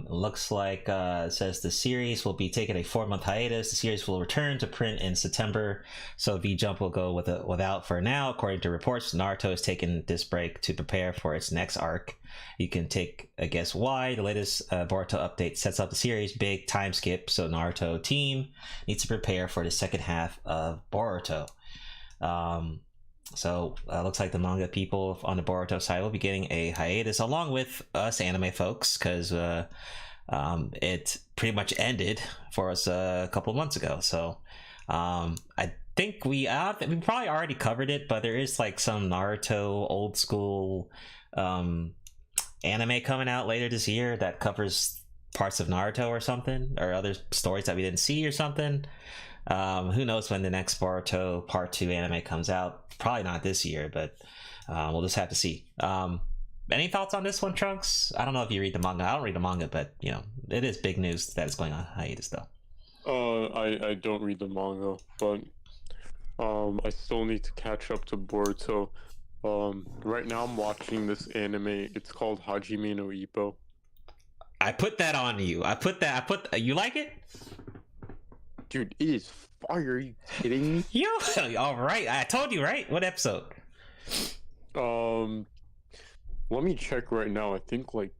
Looks like it says the series will be taking a 4-month hiatus. The series will return to print in September, so V Jump will go without for now. According to reports, Naruto has taken this break to prepare for its next arc. You can take a guess why. The latest Boruto update sets up the series' big time skip, so Naruto team needs to prepare for the second half of Boruto. So looks like the manga people on the Boruto side will be getting a hiatus along with us anime folks, because it pretty much ended for us a couple of months ago. So I think we probably already covered it, but there is like some Naruto old school anime coming out later this year that covers parts of Naruto or something, or other stories that we didn't see or something. Who knows when the next Boruto Part 2 anime comes out? Probably not this year, but we'll just have to see. Any thoughts on this one, Trunks? I don't know if you read the manga. I don't read the manga, but you know, it is big news that it's going on hiatus though. I don't read the manga, but I still need to catch up to Boruto. Right now I'm watching this anime. It's called Hajime no Ippo. I put that on you. You like it? Dude, it is fire. Are you kidding me? Yo, all right. I told you, right? What episode? Let me check right now. I think like,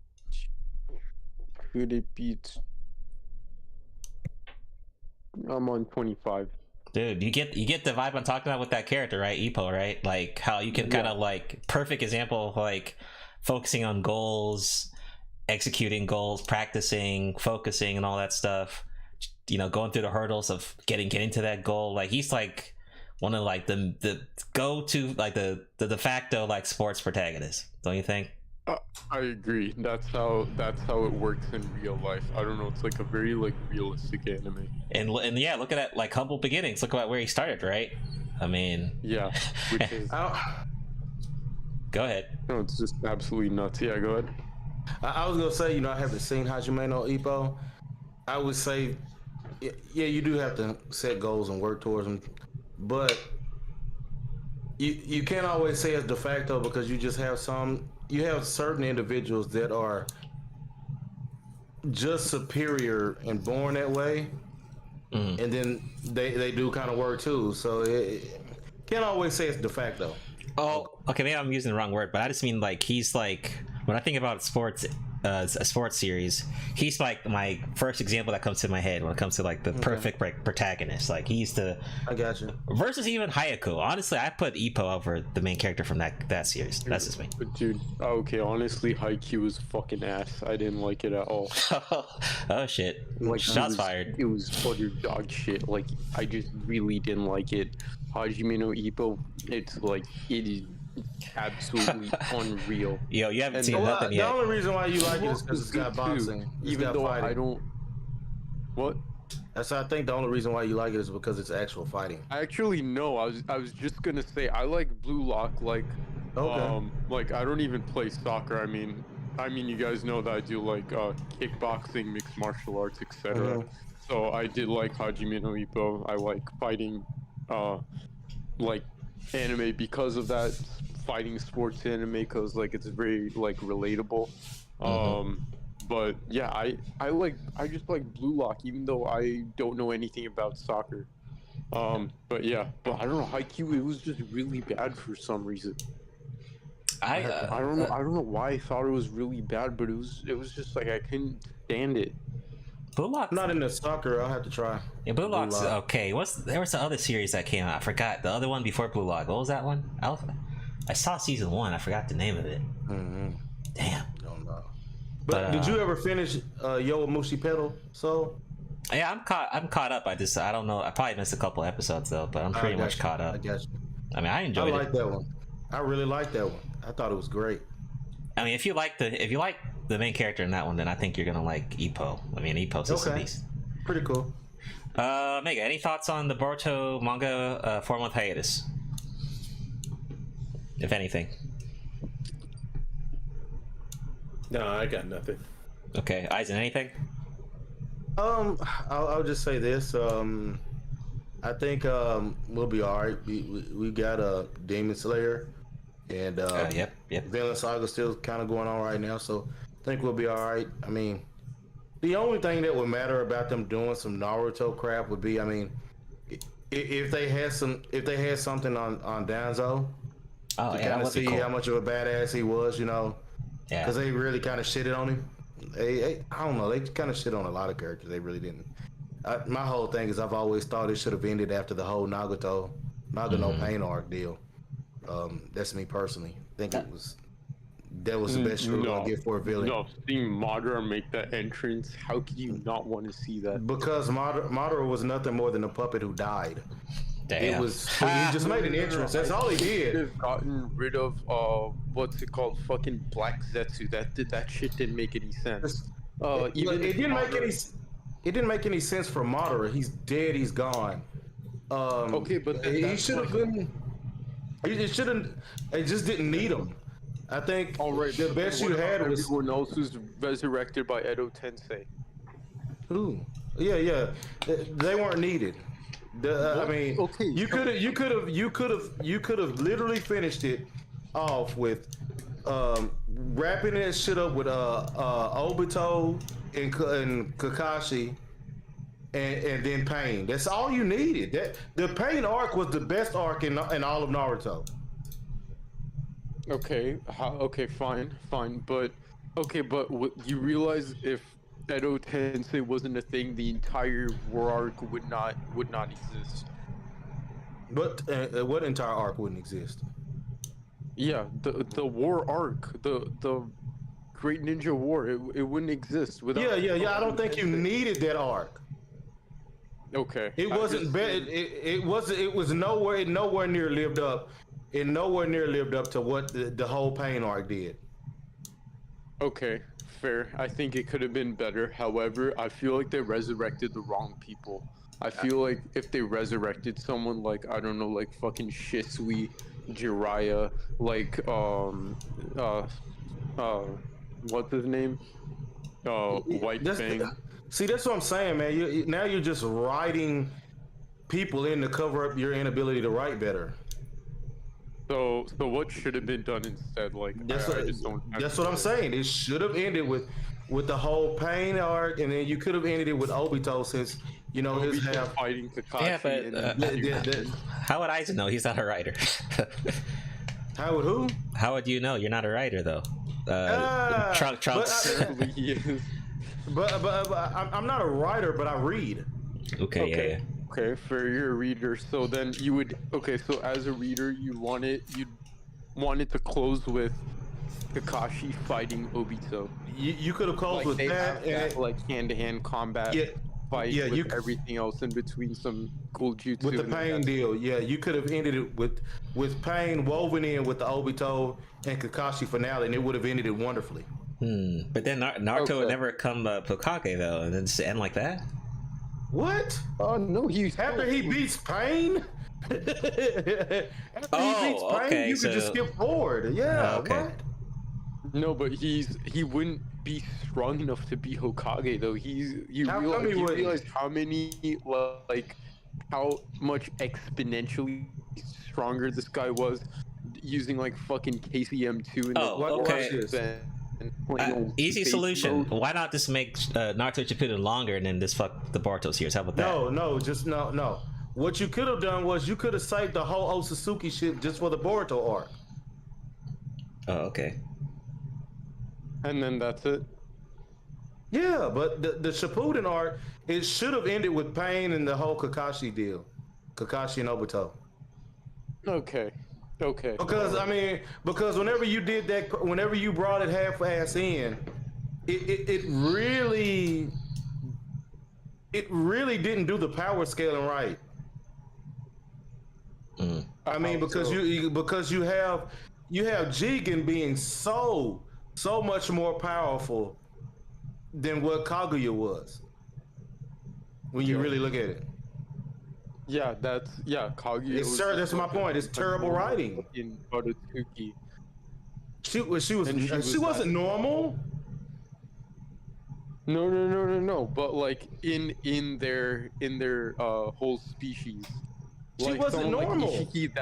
could it be? I'm on 25. Dude, you get the vibe I'm talking about with that character, right? Ippo, right? Like how you can kind of like perfect example of like focusing on goals, executing goals, practicing, focusing, and all that stuff. You know, going through the hurdles of getting to that goal. Like he's like one of like the go-to, like the de facto like sports protagonist, don't you think? I agree. That's how it works in real life. I don't know. It's like a very like realistic anime. And yeah, look at that, like humble beginnings. Look at where he started, right? I mean, yeah. Which is... Go ahead. No, it's just absolutely nuts. Yeah, go ahead. I was gonna say, you know, I haven't seen Hajime no Ippo. I would say, yeah, you do have to set goals and work towards them, but you can't always say it's de facto, because you just have certain individuals that are just superior and born that way, and then they do kind of work too. So it can't always say it's de facto. Oh, okay, maybe I'm using the wrong word, but I just mean like he's like, when I think about sports, a sports series, he's like my first example that comes to my head when it comes to like the perfect protagonist. Like he's the... I got you. Versus even Haiku. Honestly, I put Ippo over the main character from that series. That's just me. But dude, okay, honestly, Haikyuu was fucking ass. I didn't like it at all. Oh shit! Like, shots fired. It was utter dog shit. Like I just really didn't like it. Hajime no Ippo, it's like it is absolutely unreal. Yo, you haven't seen nothing yet. The only reason why you like it is because it's got boxing. Even though I don't... What? I think the only reason why you like it is because it's actual fighting. Actually, no. I was just gonna say I like Blue Lock. Like, like I don't even play soccer. I mean, you guys know that I do like kickboxing, mixed martial arts, etc. So I did like Hajime no Ippo. I like fighting, like anime because of that. Fighting sports anime, because like it's very like relatable. But yeah, I just like Blue Lock, even though I don't know anything about soccer. But yeah, but I don't know, Haikyuu, it was just really bad for some reason. I don't know why I thought it was really bad, but it was just like I couldn't stand it. Blue Lock. Not in the soccer. I'll have to try. Yeah, Blue Lock's okay. There was the other series that came out. I forgot the other one before Blue Lock. What was that one? Alpha. I saw season 1. I forgot the name of it. Damn. Don't know. But did you ever finish Yowamushi Pedal? So. Yeah, I'm caught up. I don't know. I probably missed a couple episodes though, but I'm pretty much caught up. I guess. I mean, I enjoyed it. I like that one. I really like that one. I thought it was great. I mean, if you like the main character in that one, then I think you're gonna like Ippo. I mean, Ippo's just a beast. Pretty cool. Mega, any thoughts on the Boruto manga 4-month hiatus? If anything. No, I got nothing. Okay, Eisen, anything? I'll just say this. I think we'll be all right. We got a Demon Slayer, and yep. Villain Saga still kind of going on right now, so I think we'll be all right. I mean, the only thing that would matter about them doing some Naruto crap would be, I mean, if they had something on Danzo. To kind of see how much of a badass he was, you know, because they really kind of shitted on him. I don't know, they kind of shit on a lot of characters. They really didn't. My whole thing is I've always thought it should have ended after the whole Nagano Pain arc deal. That's me personally. I think it was that was the best you were gonna get for a villain. No, seeing Madara make that entrance, how could you not want to see that? Because Madara was nothing more than a puppet who died. Damn. It was he just made an entrance. That's all he did. Have gotten rid of what's it called? Fucking Black Zetsu. That shit didn't make any sense. Even it didn't make any sense for Madara. He's dead. He's gone. Okay, but he should have been. It shouldn't. It just didn't need him. I think the best you had was everyone else who's resurrected by Edo Tensei. Who? Yeah. They weren't needed. I mean, okay, you could have literally finished it off with wrapping that shit up with Obito and Kakashi and then Pain. That's all you needed. That the Pain arc was the best arc in all of Naruto. Okay, fine, but you realize if Edo Tensei wasn't a thing, the entire war arc would not exist. But what entire arc wouldn't exist? Yeah, the war arc, the Great Ninja War, it wouldn't exist without. Yeah. I don't think you needed that arc. Okay. It wasn't bad. It was nowhere near lived up. It nowhere near lived up to what the whole Pain arc did. Okay, fair. I think it could have been better. However, I feel like they resurrected the wrong people. I feel like if they resurrected someone like, I don't know, like fucking Shisui, Jiraiya, like what's his name? White Fang. See, that's what I'm saying, man. Now you're just writing people in to cover up your inability to write better. So what should have been done instead? Like that's what I'm saying. It should have ended with the whole Pain arc, and then you could have ended it with Obito, since his half fighting Kakashi. Yeah, but how would Aizen know? He's not a writer. How would who? How would you know? You're not a writer, though. Trunks. But I'm not a writer, but I read. Okay. Yeah. Okay, for your reader, so then you would. Okay, so as a reader, you'd want it to close with Kakashi fighting Obito. You could have closed with that, like hand-to-hand combat fight with everything else in between, some cool jutsu. With the Pain deal, you could have ended it with Pain woven in with the Obito and Kakashi finale, and it would have ended it wonderfully. But then Naruto would never come Hokage though, and then just end like that. What? Oh no, after he beats Pain. He beats Pain, you could just skip forward. Yeah. Okay. What? No, but he wouldn't be strong enough to be Hokage though. You realize how much exponentially stronger this guy was using like fucking KCM2 and easy solution. Why not just make Naruto Shippuden longer and then just fuck the Boruto series? How about that? No. What you could have done was you could have saved the whole Otsutsuki shit just for the Boruto arc. Oh, okay. And then that's it. Yeah, but the Shippuden arc, it should have ended with Pain and the whole Kakashi deal, Kakashi and Obito. Okay. Because whenever you did that, whenever you brought it half-ass in, it really didn't do the power scaling right. I mean, because you have Jigen being so much more powerful than what Kaguya was. When you really look at it. Yeah, Kaguya. That's my point. It's terrible writing. In Otsutsuki. She wasn't normal. No. But like in their whole species. She wasn't normal. Like Ishiki,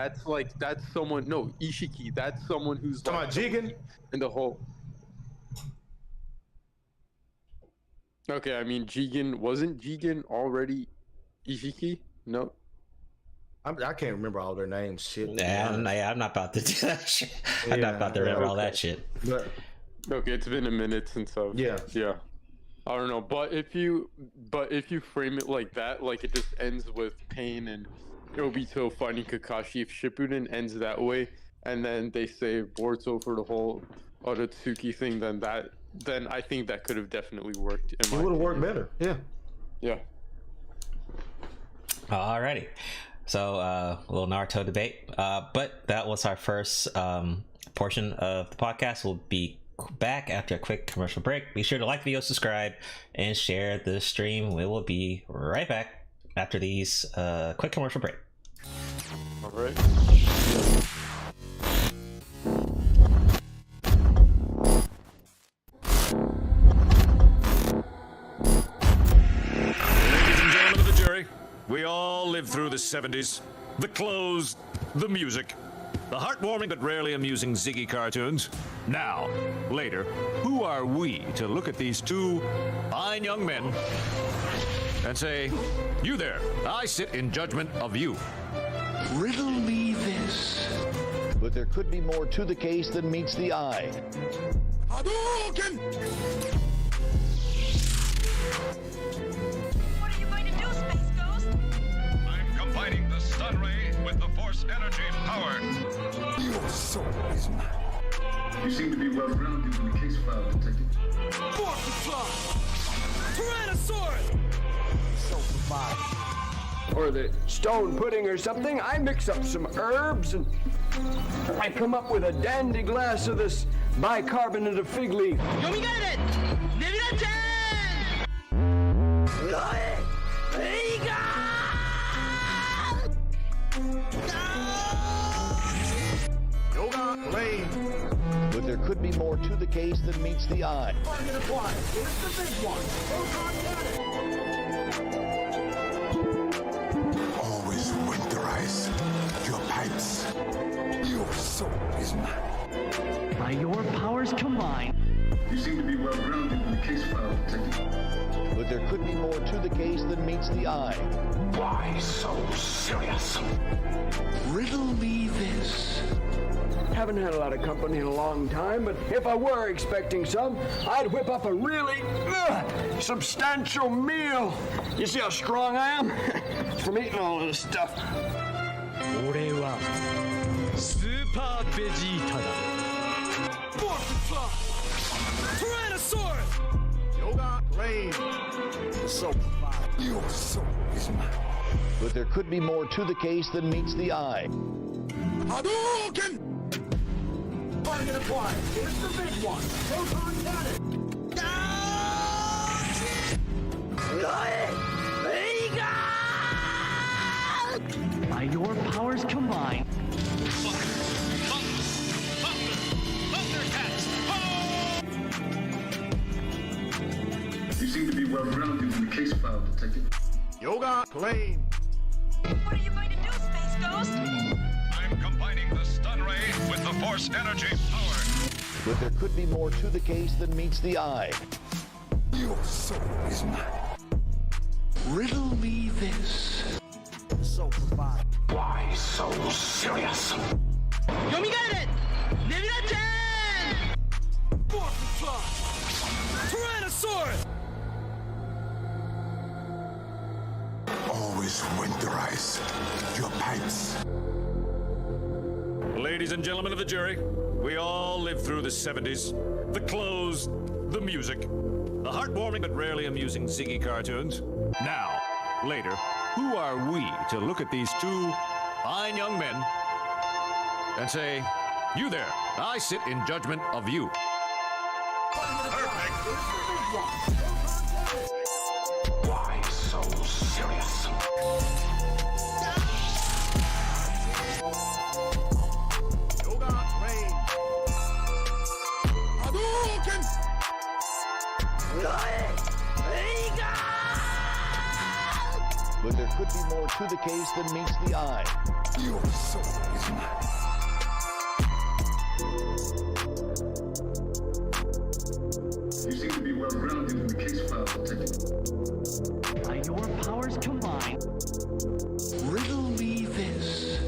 that's someone. No, Ishiki, that's someone who's talking about Jigen in the whole. Okay, I mean wasn't Jigen already Ishiki? No. I can't remember all their names. Shit. I'm not about to do that shit. I'm not about to remember all that shit. But, okay, it's been a minute since I've. Yeah. I don't know, but if you frame it like that, like it just ends with Pain and Obito fighting Kakashi. If Shippuden ends that way, and then they save Boruto for the whole Otsutsuki thing, then I think that could have definitely worked. It would have worked better. Yeah. Yeah. Alrighty. So a little Naruto debate. But that was our first portion of the podcast. We'll be back after a quick commercial break. Be sure to like the video, subscribe, and share the stream. We will be right back after these quick commercial break. All right. Ladies and gentlemen of the jury, we all lived through the 70s. The clothes, the music, the heartwarming but rarely amusing Ziggy cartoons. Now, later, who are we to look at these two fine young men and say, you there, I sit in judgment of you. Riddle me this. But there could be more to the case than meets the eye. Hadouken! What are you going to do, Space Ghost? I'm combining the sun ray with the force energy power. Your soul is mine. You seem to be well grounded in the case file, Detective. Tyrannosaurus! Or the stone pudding or something. I mix up some herbs and I come up with a dandy glass of this bicarbonate of fig leaf. But there could be more to the case than meets the eye. Target acquired. Here's the big one. Proton cannon. Always winterize your pipes. Your soul is mine. By your powers combined. You seem to be well grounded in the case file, Detective. But there could be more to the case than meets the eye. Why so serious? Riddle me this. Haven't had a lot of company in a long time, but if I were expecting some, I'd whip up a really substantial meal. You see how strong I am? From eating all of this stuff. 俺はスーパーベジータだ。 Tyrannosaurus! Yoga Rain. So your soul is mine. But there could be more to the case than meets the eye. Hadouken! Target acquired. Here's the big one. Proton cannon. By your powers combined. You seem to be well grounded in the case file, Detective. Yoga Lane. What are you going to do, Space Ghost? I'm combining the stun ray with the force energy power. But there could be more to the case than meets the eye. Your soul is mine. Riddle me this. SoulProviderZ. Why so serious? Tyrannosaurus! Always winterize your pipes. Ladies and gentlemen of the jury, we all lived through the 70s. The clothes, the music, the heartwarming but rarely amusing Ziggy cartoons. Now, later, who are we to look at these two fine young men and say, you there, I sit in judgment of you. Perfect. Why so serious? Yoga Rain. Hadouken! But there could be more to the case than meets the eye. Your soul is mine. You seem to be well grounded in the case file, Detective. By your powers combined. Riddle me this.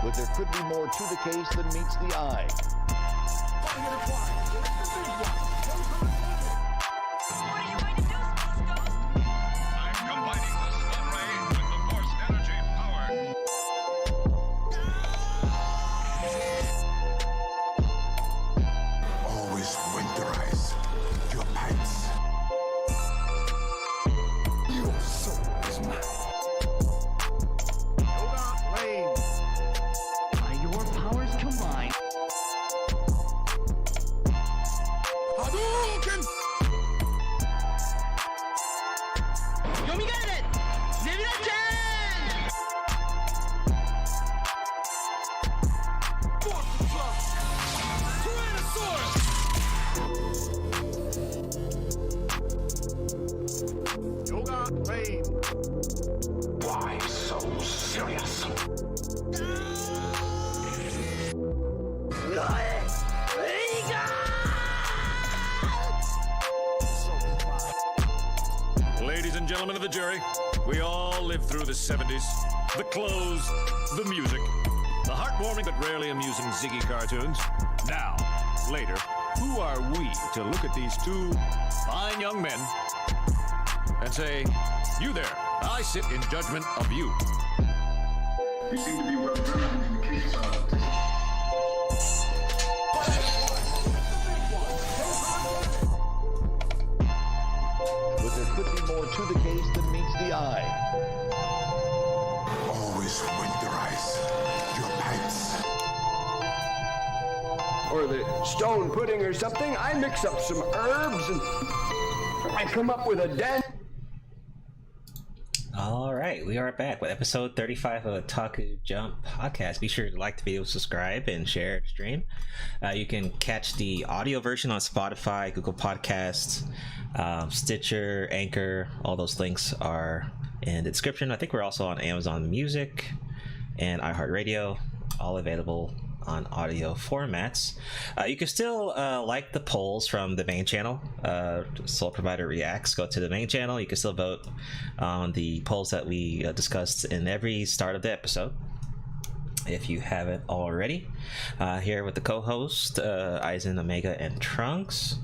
But there could be more to the case than meets the eye. Target acquired. Here's the big one. Proton cannon. Why so serious? Ladies and gentlemen of the jury, we all lived through the 70s. The clothes, the music, the heartwarming but rarely amusing Ziggy cartoons. Now, later, who are we to look at these two fine young men and say, you there, I sit in judgment of you. You seem to be well grounded in the case file. But there could be more to the case than meets the eye. Always winterize your pipes. Or the stone pudding or something. I mix up some herbs and I come up with a den. All right, we are back with episode 35 of Otaku Jump podcast. Be sure to like the video, subscribe, and share the stream. You can catch the audio version on Spotify, Google Podcasts, Stitcher, Anchor. All those links are in the description. I think we're also on Amazon Music and iHeartRadio, all available on audio formats. You can still like the polls from the main channel, Soul Provider Reacts. Go to the main channel. You can still vote on the polls that we discussed in every start of the episode, if you haven't already. Here with the co-host Aizen, Omega, and Trunks.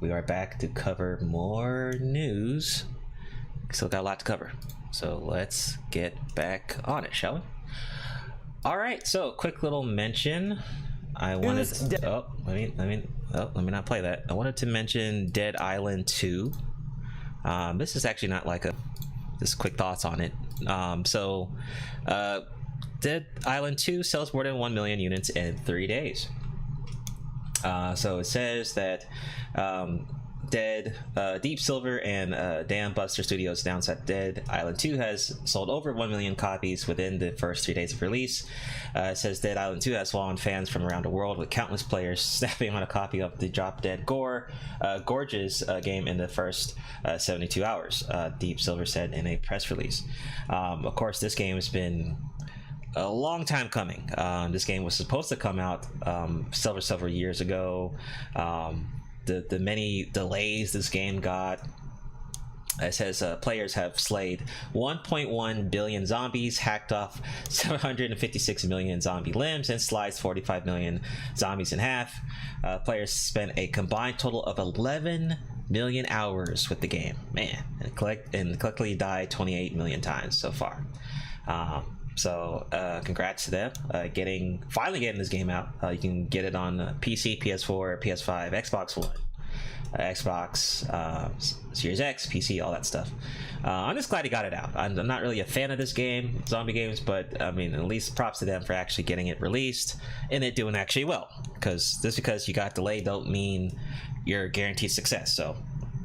We are back to cover more news. Still got a lot to cover, so let's get back on it, shall we? All right, so quick little mention. I wanted let me not play that. I wanted to mention Dead Island 2. This is actually not like just quick thoughts on it. Dead Island 2 sells more than 1 million units in 3 days. So it says that Deep Silver and Damn Buster Studios announced that Dead Island 2 has sold over 1 million copies within the first 3 days of release. It says Dead Island 2 has won fans from around the world, with countless players snapping on a copy of the Drop Dead Gorgeous game in the first 72 hours, Deep Silver said in a press release. Of course, this game has been a long time coming. This game was supposed to come out several years ago. The many delays this game got. It says players have slayed 1.1 billion zombies, hacked off 756 million zombie limbs, and sliced 45 million zombies in half. Players spent a combined total of 11 million hours with the game, man, and collectively died 28 million times so far. Congrats to them finally getting this game out. You can get it on PC, PS4, PS5, Xbox One, Xbox Series X, PC, all that stuff. I'm just glad he got it out. I'm not really a fan of this game, zombie games, but I mean, at least props to them for actually getting it released and it doing actually well. Because just because you got delayed don't mean you're guaranteed success. So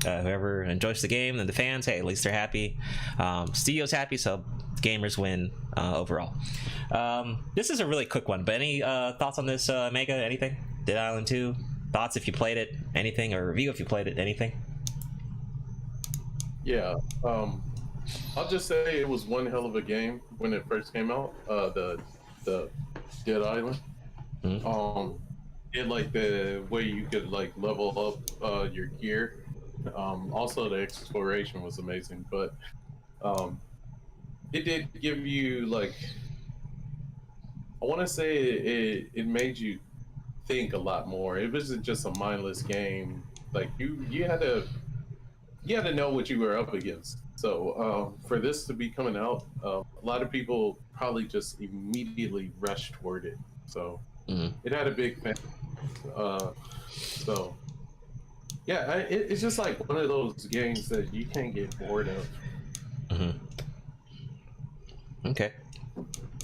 whoever enjoys the game and the fans, hey, at least they're happy. Studio's happy, so gamers win overall. This is a really quick one, but any thoughts on this, Mega? Anything? Dead Island 2? Thoughts if you played it? Anything? Or review if you played it? Anything? Yeah, I'll just say it was one hell of a game when it first came out. The Dead Island. Mm-hmm. It like the way you could like level up your gear. Also, the exploration was amazing, but it did give you like, I want to say it made you think a lot more. It wasn't just a mindless game. Like you had to know what you were up against. So for this to be coming out, a lot of people probably just immediately rushed toward it. So it had a big fan. So yeah, it's just like one of those games that you can't get bored of. Mm-hmm. Okay.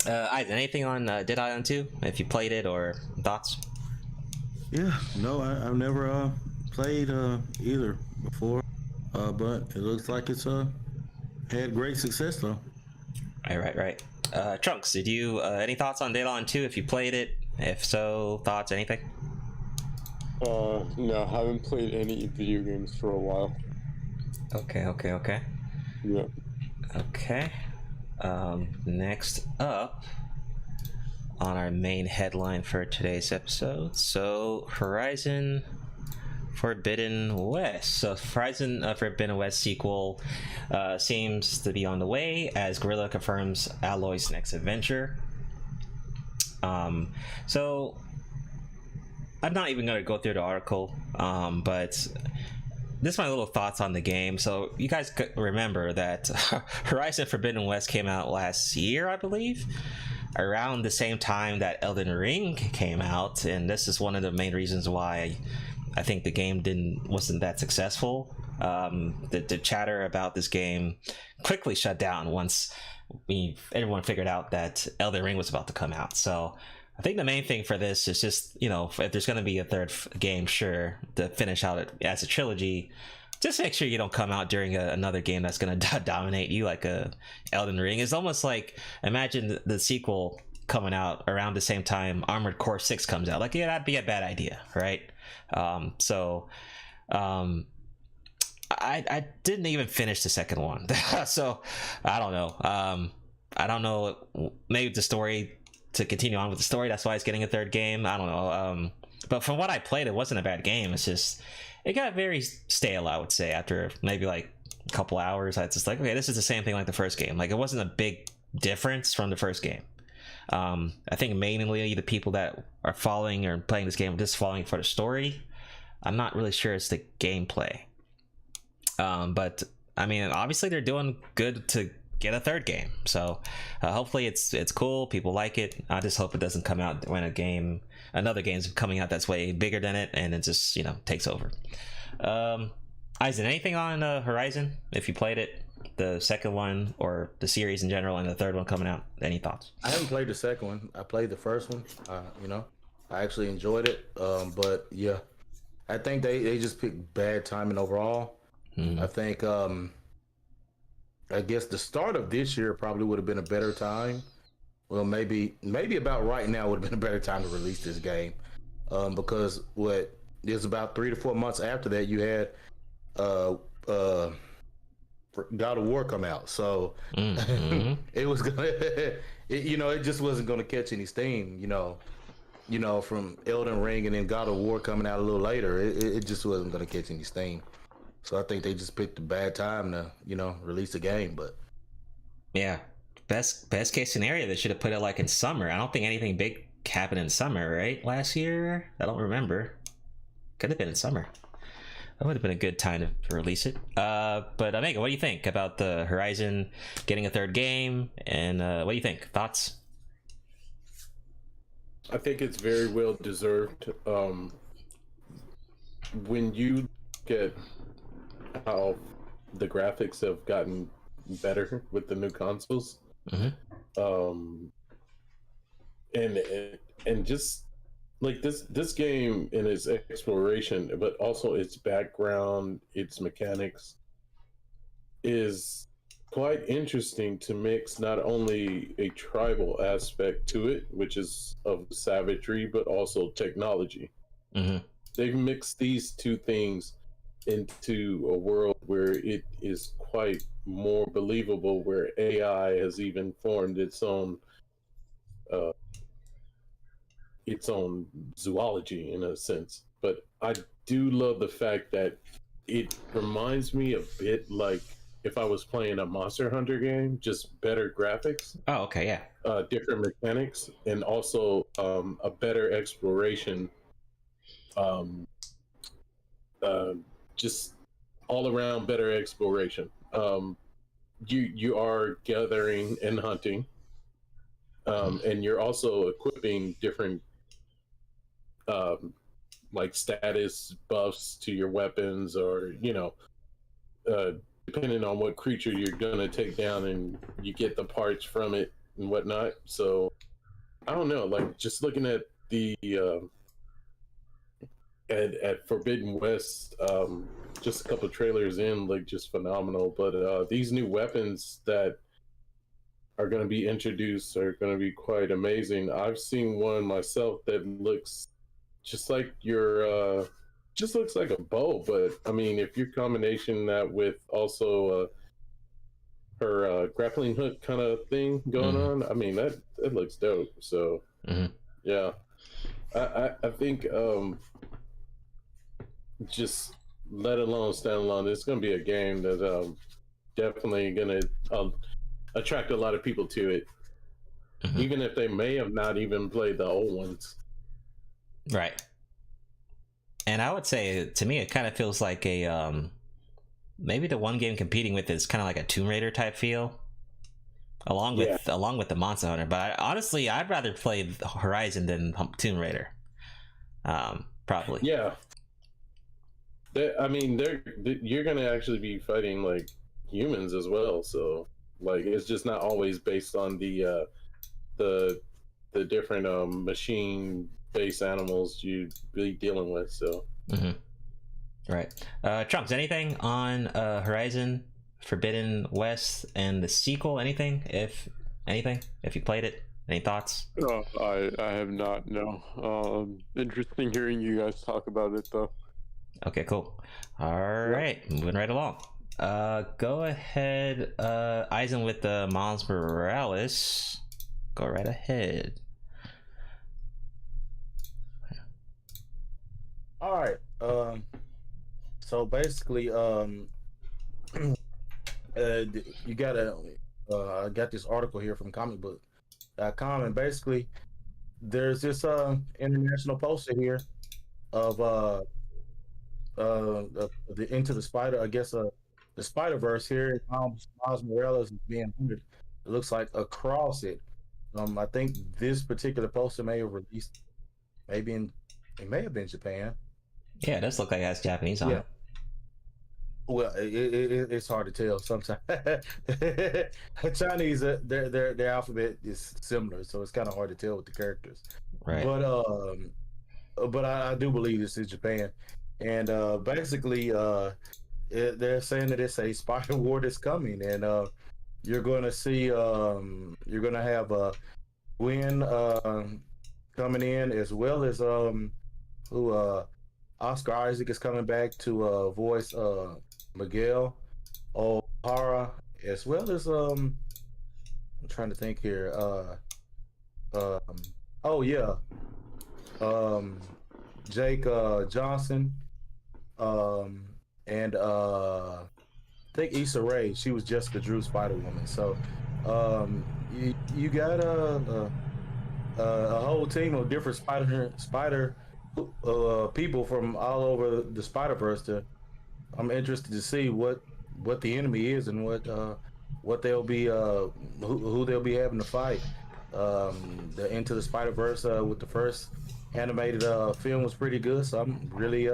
Anything on Dead Island 2? If you played it or thoughts? Yeah, no, I've never played either before, but it looks like it's Had great success though. Right. Trunks, did you any thoughts on Daylon 2 if you played it? If so, thoughts, anything? No, I haven't played any video games for a while. Okay. Yeah. Okay. Next up on our main headline for today's episode, so Horizon Forbidden West. So Horizon Forbidden West sequel seems to be on the way as Guerrilla confirms Aloy's next adventure. So I'm not even going to go through the article, but this is my little thoughts on the game. So you guys could remember that Horizon Forbidden West came out last year, I believe, around the same time that Elden Ring came out, and this is one of the main reasons why I think the game wasn't that successful. The chatter about this game quickly shut down once everyone figured out that Elden Ring was about to come out. So I think the main thing for this is just, if there's going to be a third game, sure, to finish out it as a trilogy, just make sure you don't come out during another game that's going to dominate you like a Elden Ring. It's almost like, imagine the sequel coming out around the same time Armored Core 6 comes out. Like, yeah, that'd be a bad idea, right? I didn't even finish the second one. So I don't know. Maybe the story, to continue on with the story, that's why it's getting a third game. I don't know. But from what I played, it wasn't a bad game. It's just, it got very stale, I would say, after maybe like a couple hours. I was just like, okay, this is the same thing like the first game. Like, it wasn't a big difference from the first game. I think mainly the people that are following or playing this game are just following for the story. I'm not really sure it's the gameplay. But I mean, obviously they're doing good to get a third game. So hopefully it's cool. People like it. I just hope it doesn't come out when another game's coming out that's way bigger than it, and it just takes over. Eisen, anything on Horizon? If you played it, the second one or the series in general, and the third one coming out, any thoughts? I haven't played the second one. I played the first one. I actually enjoyed it. But yeah, I think they just picked bad timing overall. I think I guess the start of this year probably would have been a better time. Well, maybe about right now would have been a better time to release this game, because it's about 3 to 4 months after that you had God of War come out, so it was gonna, it just wasn't gonna catch any steam, from Elden Ring and then God of War coming out a little later. It just wasn't gonna catch any steam. So I think they just picked a bad time to, release the game. But yeah, best case scenario, they should have put it like in summer. I don't think anything big happened in summer, right? Last year, I don't remember. Could have been in summer. That would have been a good time to release it. But Omega, what do you think about the Horizon getting a third game? And what do you think? Thoughts? I think it's very well deserved. When you get how the graphics have gotten better with the new consoles, and just like this game in its exploration, but also its background, its mechanics, is quite interesting to mix not only a tribal aspect to it, which is of savagery, but also technology. They've mixed these two things into a world where it is quite more believable, where AI has even formed its own zoology in a sense. But I do love the fact that it reminds me a bit like if I was playing a Monster Hunter game, just better graphics. Oh, okay, yeah. Different mechanics, and also a better exploration. Just all around better exploration. You are gathering and hunting, and you're also equipping different like status buffs to your weapons, or depending on what creature you're gonna take down, and you get the parts from it and whatnot. So I don't know, like just looking at the at Forbidden West just a couple trailers in look just phenomenal. But these new weapons that are going to be introduced are going to be quite amazing. I've seen one myself that looks just like your just looks like a bow, but I mean, if you combination that with also her grappling hook kind of thing going on, I mean that looks dope. So yeah, I think just let alone stand alone, it's going to be a game that definitely going to attract a lot of people to it, even if they may have not even played the old ones. Right. And I would say, to me, it kind of feels like a maybe the one game competing with is kind of like a Tomb Raider type feel, along with the Monster Hunter. But honestly, I'd rather play Horizon than Tomb Raider. Probably. Yeah. I mean, you're gonna actually be fighting like humans as well. So like, it's just not always based on the different machine-based animals you'd be dealing with. So. Right. Trunks, anything on Horizon Forbidden West and the sequel? Anything? If you played it, any thoughts? No, I have not. No. Interesting hearing you guys talk about it though. Okay, cool. All right, moving right along. Go ahead, Eisen with the Miles Morales. Go right ahead. All right. So basically, you gotta. I got this article here from comicbook.com, and basically, there's this international poster here of the Into the Spider. I guess the Spider-Verse here. Miles Morales is being hunted. It looks like across it. I think this particular poster may have released, it may have been Japan. Yeah, it does look like it has Japanese on it. Well, it's hard to tell sometimes. Chinese, their alphabet is similar, so it's kind of hard to tell with the characters. Right. But I do believe this is Japan, and basically, they're saying that it's a spider war that's coming, and you're going to see, you're going to have Gwen coming in, as well as Oscar Isaac is coming back to voice Miguel O'Hara, as well as I'm trying to think here. Jake Johnson, and I think Issa Rae. She was Jessica Drew Spider-Woman. So you got a whole team of different spider people from all over the Spider-Verse. I'm interested to see what the enemy is and what they'll be who they'll be having to fight. The Into the Spider-Verse with the first animated film was pretty good, so I'm really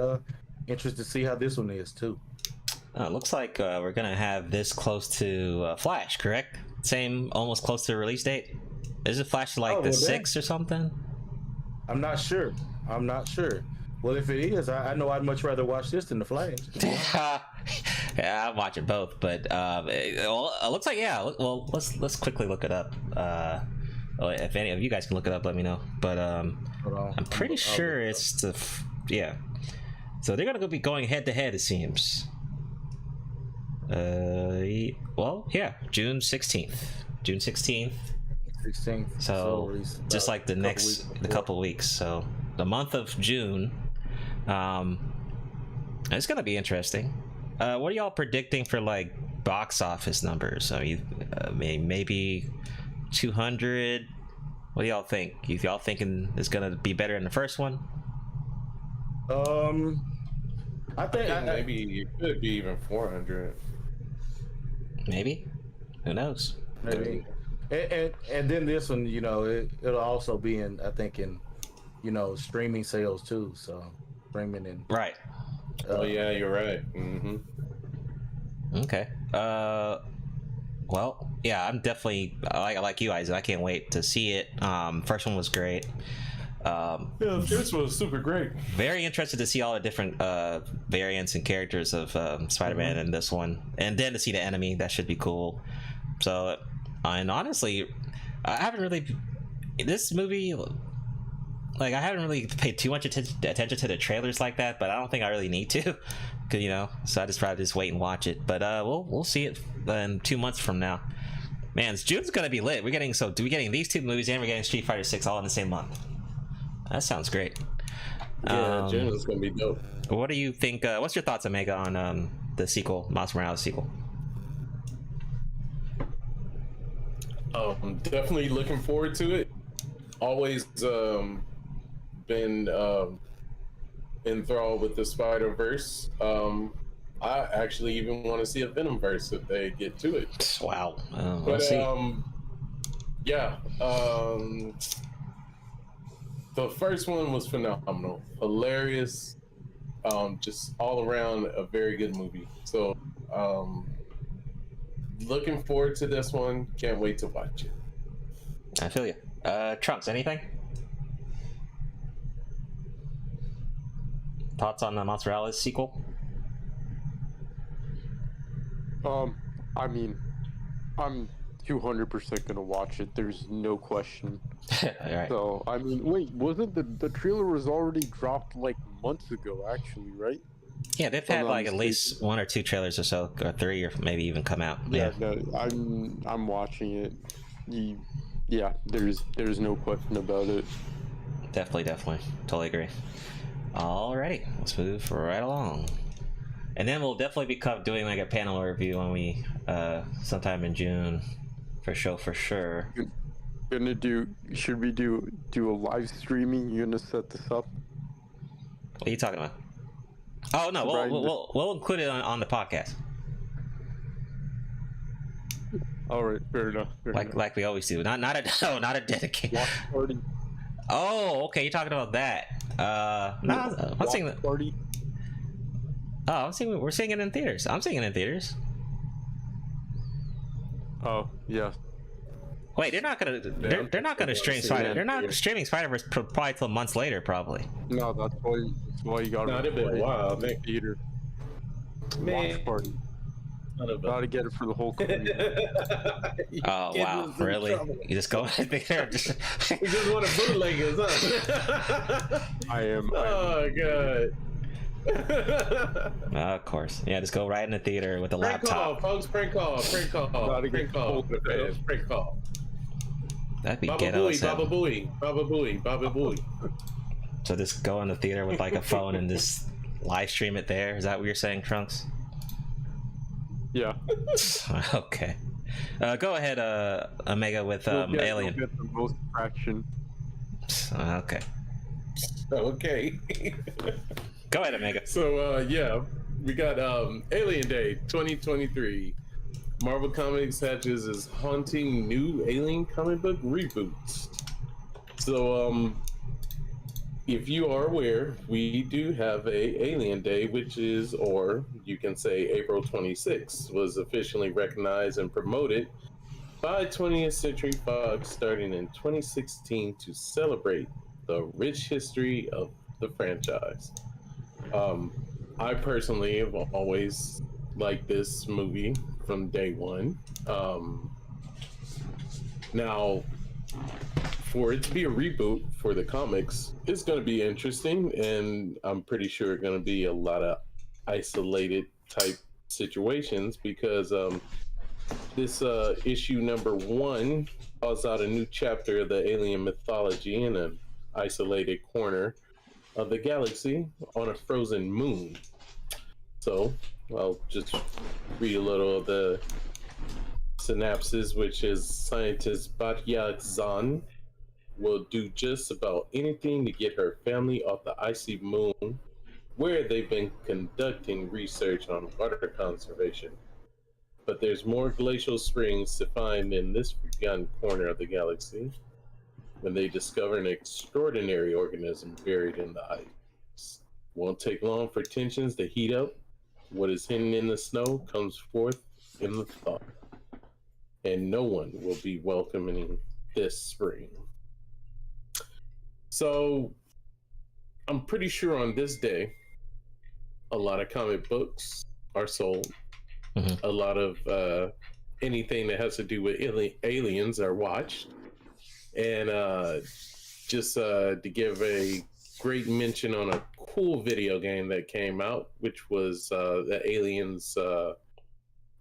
interested to see how this one is too. It looks like we're gonna have this close to Flash, correct? Same, almost close to the release date. Is it Flash like the 6th or something? I'm not sure. Well, if it is, I know I'd much rather watch this than the Flash. Yeah, I'm watching both, but it looks like, yeah. Well, let's quickly look it up. If any of you guys can look it up, let me know. But I'm pretty sure it's the yeah. So they're gonna be going head to head, it seems. Well, yeah, June 16th. June 16th. 16th. So just like the next couple weeks. So the month of June. It's gonna be interesting. What are y'all predicting for like box office numbers? I mean, maybe 200. What do y'all think? Y'all thinking it's gonna be better than the first one? I think maybe it could be even 400. Maybe. Who knows? Maybe. And then this one, it'll also be in, I think, in, streaming sales too. So streaming and right. Oh yeah, you're right. Okay. Well, yeah, I'm definitely like you, Isaac. I can't wait to see it. First one was great. Yeah, this was super great. Very interested to see all the different variants and characters of Spider-Man in this one, and then to see the enemy. That should be cool. So, and honestly, I haven't really this movie. Like, I haven't really paid too much attention to the trailers like that, but I don't think I really need to, cause so I just probably just wait and watch it. But we'll see it in 2 months from now. Man, June's gonna be lit. We're getting these two movies and we're getting Street Fighter 6 all in the same month. That sounds great. Yeah, June is gonna be dope. What do you think? What's your thoughts, Omega, on the sequel, Miles Morales sequel? Definitely looking forward to it. Always been enthralled with the Spider-Verse. I actually even want to see a Venom-verse if they get to it. Wow. But yeah, the first one was phenomenal, hilarious, just all around a very good movie. So looking forward to this one. Can't wait to watch it. I feel you. Trunks, anything? Thoughts on the Miles Morales sequel? I mean, I'm 200% gonna watch it. There's no question. Right. So, I mean, wait, wasn't the trailer was already dropped like months ago, actually, right? Yeah, they've had like at least 1 or 2 trailers or so, or 3, or maybe even come out. Yeah, no, I'm watching it. Yeah, there's no question about it. Definitely, totally agree. Alrighty, let's move right along. And then we'll definitely be doing like a panel review when we sometime in June, for sure. Should we do a live streaming? You gonna set this up? What are you talking about? Oh no, we'll include it on the podcast. All right, fair enough. Like we always do. Not a dedicated watch party. Oh, okay, you're talking about that. I'm seeing that party. Oh, we're seeing it in theaters. I'm seeing it in theaters. Oh, yeah. Wait, they're not gonna stream Spider. They're not streaming Spider-Verse probably till months later, probably. No, that's why you got. No, it'd been a while. Theater. Man. Watch party. Gotta get it for the whole community. Oh wow, really? You just go in there. You just want to bootleg us, huh? I am. Oh god. Of course, yeah. Just go right in the theater with the prank laptop. Call, folks, prank call. Prank call. That'd be Baba ghetto. Booey, Baba Booey. So just go in the theater with like a phone and just live stream it there. Is that what you're saying, Trunks? Yeah. Okay. Go ahead, Omega, with Alien. You'll get the most traction. Okay. Okay. Go ahead, Omega. So yeah, we got Alien Day 2023. Marvel Comics hatches is haunting new Alien comic book reboots. So if you are aware, we do have a Alien Day, which is, or you can say April 26th, was officially recognized and promoted by 20th Century Fox starting in 2016 to celebrate the rich history of the franchise. I personally have always liked this movie from day one. Now, for it to be a reboot for the comics, it's going to be interesting, and I'm pretty sure it's going to be a lot of isolated type situations because this issue number 1 calls out a new chapter of the alien mythology in an isolated corner of the galaxy on a frozen moon. So I'll just read a little of the synopsis, which is scientist Batya Zahn will do just about anything to get her family off the icy moon, where they've been conducting research on water conservation. But there's more glacial springs to find in this forgotten corner of the galaxy when they discover an extraordinary organism buried in the ice. Won't take long for tensions to heat up. What is hidden in the snow comes forth in the thaw. And no one will be welcoming this spring. So I'm pretty sure on this day, a lot of comic books are sold. A lot of anything that has to do with aliens are watched. And just to give a great mention on a cool video game that came out, which was the Aliens.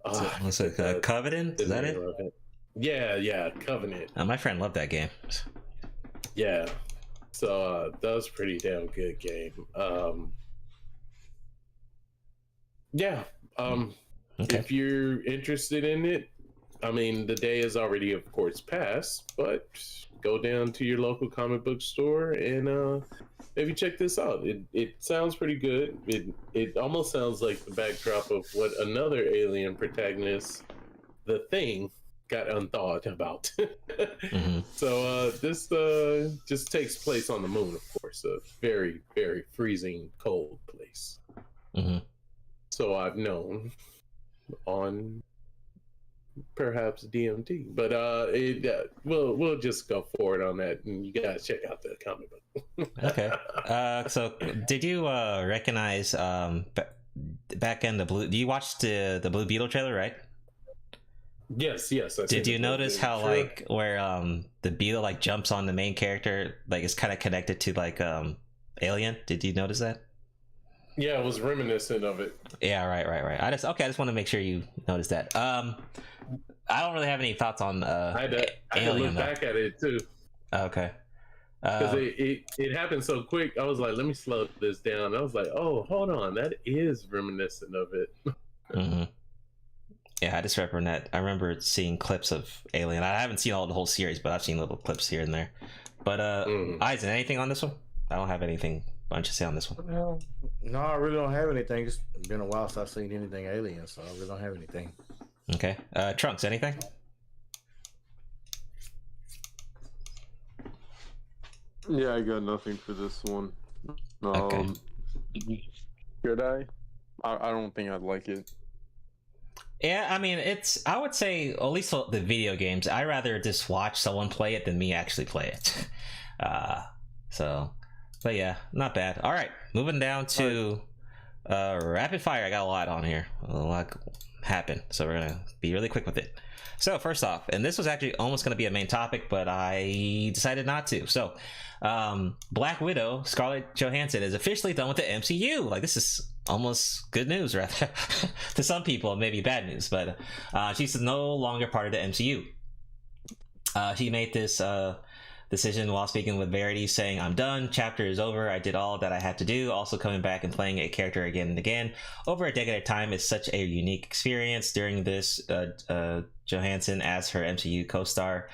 What's it? Covenant? Is that it? Yeah, Covenant. My friend loved that game. Yeah, so that was a pretty damn good game. If you're interested in it, I mean, the day is already, of course, passed, but go down to your local comic book store and maybe check this out. It sounds pretty good. It almost sounds like the backdrop of what another alien protagonist, The Thing, got unthawed about. So this just takes place on the moon, of course, a very, very freezing cold place. So I've known on perhaps DMT, but we'll just go forward on that, and you guys check out the comic book. Okay. So did you recognize back in the blue? You watched the Blue Beetle trailer, right? Yes. Did you notice how like where the beetle like jumps on the main character, like it's kind of connected to like Alien? Did you notice that? Yeah, it was reminiscent of it. Yeah, right. I just want to make sure you noticed that. I don't really have any thoughts on I had to look back at it too. Okay. Because it happened so quick, I was like, let me slow this down. I was like, oh, hold on, that is reminiscent of it. Yeah, I just remember seeing clips of Alien. I haven't seen the whole series, but I've seen little clips here and there. But Eisen, anything on this one? I don't have anything bunch to say on this one. No, I really don't have anything. It's been a while since I've seen anything Alien, so I really don't have anything. Okay. Trunks, anything? Yeah, I got nothing for this one. Okay. Should I? I don't think I'd like it. Yeah, I mean, I would say, at least the video games, I'd rather just watch someone play it than me actually play it. But yeah, not bad. All right, moving down to rapid fire. I got a lot on here. A lot happened, so we're gonna be really quick with it. So first off, and this was actually almost gonna be a main topic, but I decided not to. So Black Widow, Scarlett Johansson, is officially done with the MCU. Like, this is almost good news, rather, to some people, maybe bad news, but she's no longer part of the MCU. She made this decision while speaking with Verity, saying, "I'm done, chapter is over, I did all that I had to do." Also, coming back and playing a character again and again over a decade of time is such a unique experience. During this, Johansson asked her MCU co-star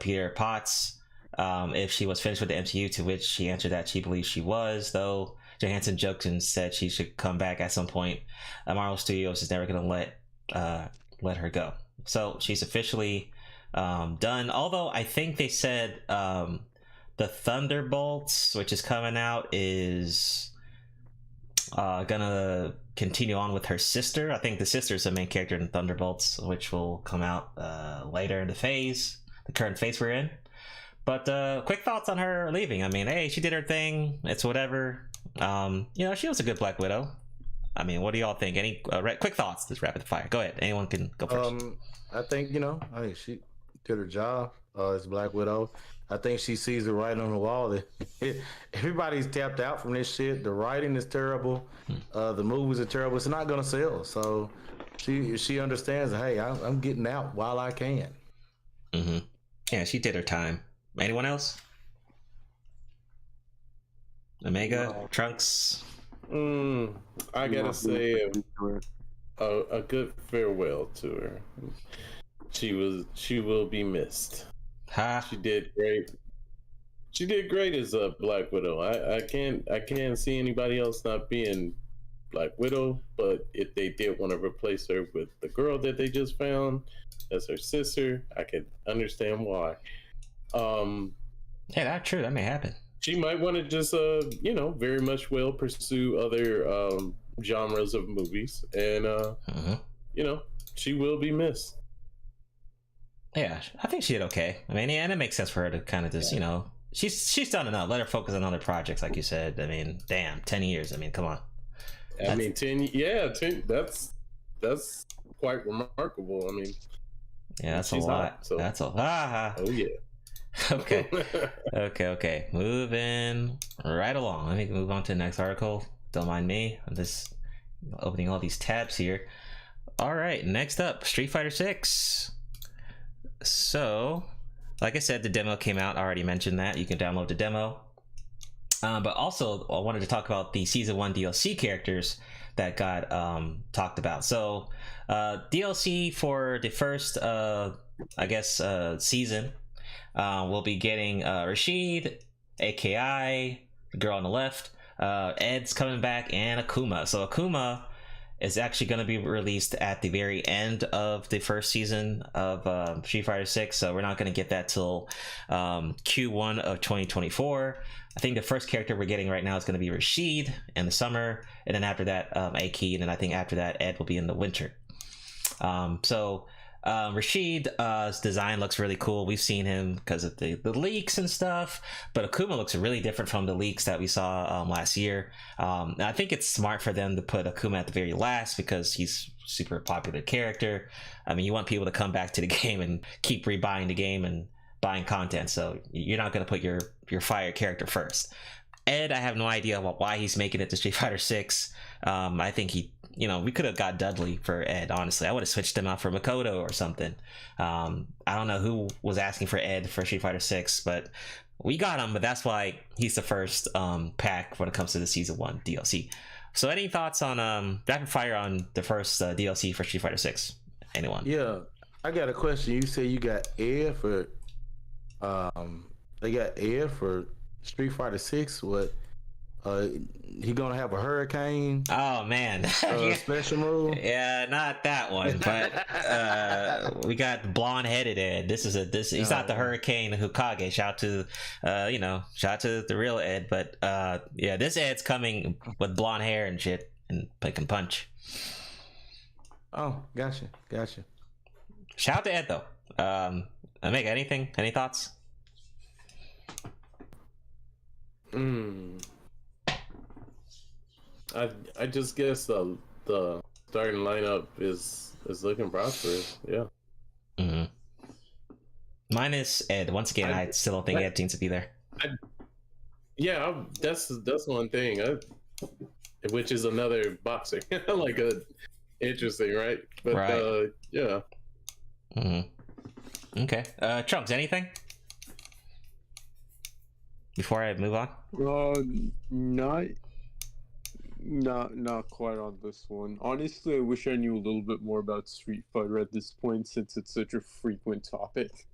Peter Potts if she was finished with the MCU, to which she answered that she believes she was, though Johansson joked and said she should come back at some point. Marvel Studios is never going to let her go. So she's officially done, although I think they said the Thunderbolts, which is coming out, is gonna continue on with her sister. I think the sister is the main character in Thunderbolts, which will come out later in the current phase we're in. But quick thoughts on her leaving. I mean, hey, she did her thing, it's whatever. She was a good Black Widow. I mean, what do y'all think? Any quick thoughts? This rapid fire, go ahead, anyone can go first. I think she did her job as Black Widow. I think she sees the writing on the wall. Everybody's tapped out from this shit. The writing is terrible. The movies are terrible. It's not gonna sell. So she understands. Hey, I'm getting out while I can. Yeah, she did her time. Anyone else? Omega, Trunks. I gotta say a good farewell to her. She will be missed. She did great. She did great as a Black Widow. I can't see anybody else not being Black Widow. But if they did want to replace her with the girl that they just found as her sister, I could understand why. Yeah, that's true. That may happen. She might want to just very much will pursue other genres of movies, and she will be missed. Yeah, I think she did okay. I mean, yeah, and it makes sense for her to kind of just, she's done enough. Let her focus on other projects, like you said. I mean, damn, 10 years. I mean, come on. I mean, 10. Yeah, 10. That's quite remarkable. I mean, yeah, that's a lot. Hot, so. That's a lot. Oh yeah. Okay. Okay. Moving right along. Let me move on to the next article. Don't mind me. I'm just opening all these tabs here. All right. Next up, Street Fighter 6. So, like I said, the demo came out. I already mentioned that. You can download the demo. But also, I wanted to talk about the Season 1 DLC characters that got talked about. So, DLC for the first, season. We'll be getting Rashid, AKI, the girl on the left, Ed's coming back, and Akuma. So Akuma is actually going to be released at the very end of the first season of Street Fighter 6. So we're not going to get that till Q1 of 2024. I think the first character we're getting right now is going to be Rashid in the summer, and then after that Aki, and then I think after that Ed will be in the winter. Rashid's design looks really cool. We've seen him because of the leaks and stuff, but Akuma looks really different from the leaks that we saw last year. I think it's smart for them to put Akuma at the very last because he's a super popular character. I mean, you want people to come back to the game and keep rebuying the game and buying content, so you're not going to put your fire character first. Ed, I have no idea why he's making it to Street Fighter 6. I think we could have got Dudley for Ed, honestly. I would have switched him out for Makoto or something. I don't know who was asking for Ed for Street Fighter 6, but we got him, but that's why he's the first pack when it comes to the Season 1 DLC. So any thoughts on rapid fire on the first DLC for Street Fighter 6? Anyone? Yeah, I got a question. You say you got Ed for they got Ed for Street Fighter 6. What? He gonna have a hurricane? Oh man, special move? Yeah, not that one. But we got blonde-headed Ed. He's not the Hurricane Hokage. Shout to the real Ed. But yeah, this Ed's coming with blonde hair and shit and can punch. Oh, gotcha. Shout out to Ed though. Omega, any thoughts? I just guess the starting lineup is looking prosperous. Yeah. Mm-hmm. Minus Ed. Once again, I still don't think Ed needs to be there. That's one thing. Which is another boxer, like interesting, right? But right. Yeah. Mm-hmm. Okay. Trunks, anything before I move on? Not quite on this one. Honestly, I wish I knew a little bit more about Street Fighter at this point, since it's such a frequent topic.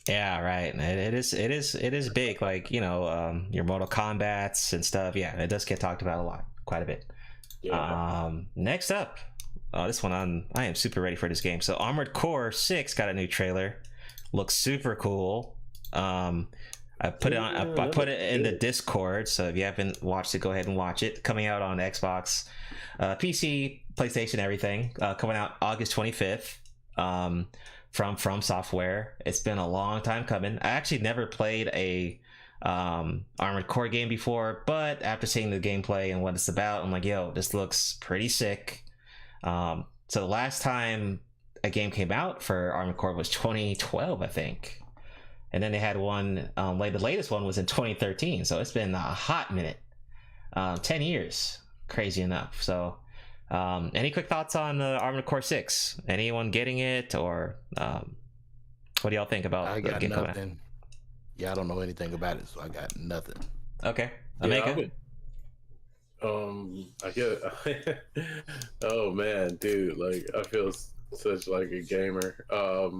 Yeah, right. It is big. Like, your Mortal Kombats and stuff. Yeah, it does get talked about quite a bit. Yeah. Next up, this one I am super ready for this game. So Armored Core 6 got a new trailer. Looks super cool. I put it in the Discord, so if you haven't watched it, go ahead and watch it. Coming out on Xbox, PC, PlayStation, everything. Coming out August 25th. From Software. It's been a long time coming. I actually never played a Armored Core game before, but after seeing the gameplay and what it's about, I'm like, yo, this looks pretty sick. So the last time a game came out for Armored Core was 2012, I think. And then they had one, the latest one was in 2013. So it's been a hot minute. 10 years. Crazy enough. So any quick thoughts on Armored Core 6? Anyone getting it, or what do y'all think about I got nothing. Yeah, I don't know anything about it, so I got nothing. Okay. Omega? I get oh man, dude, like I feel such like a gamer. I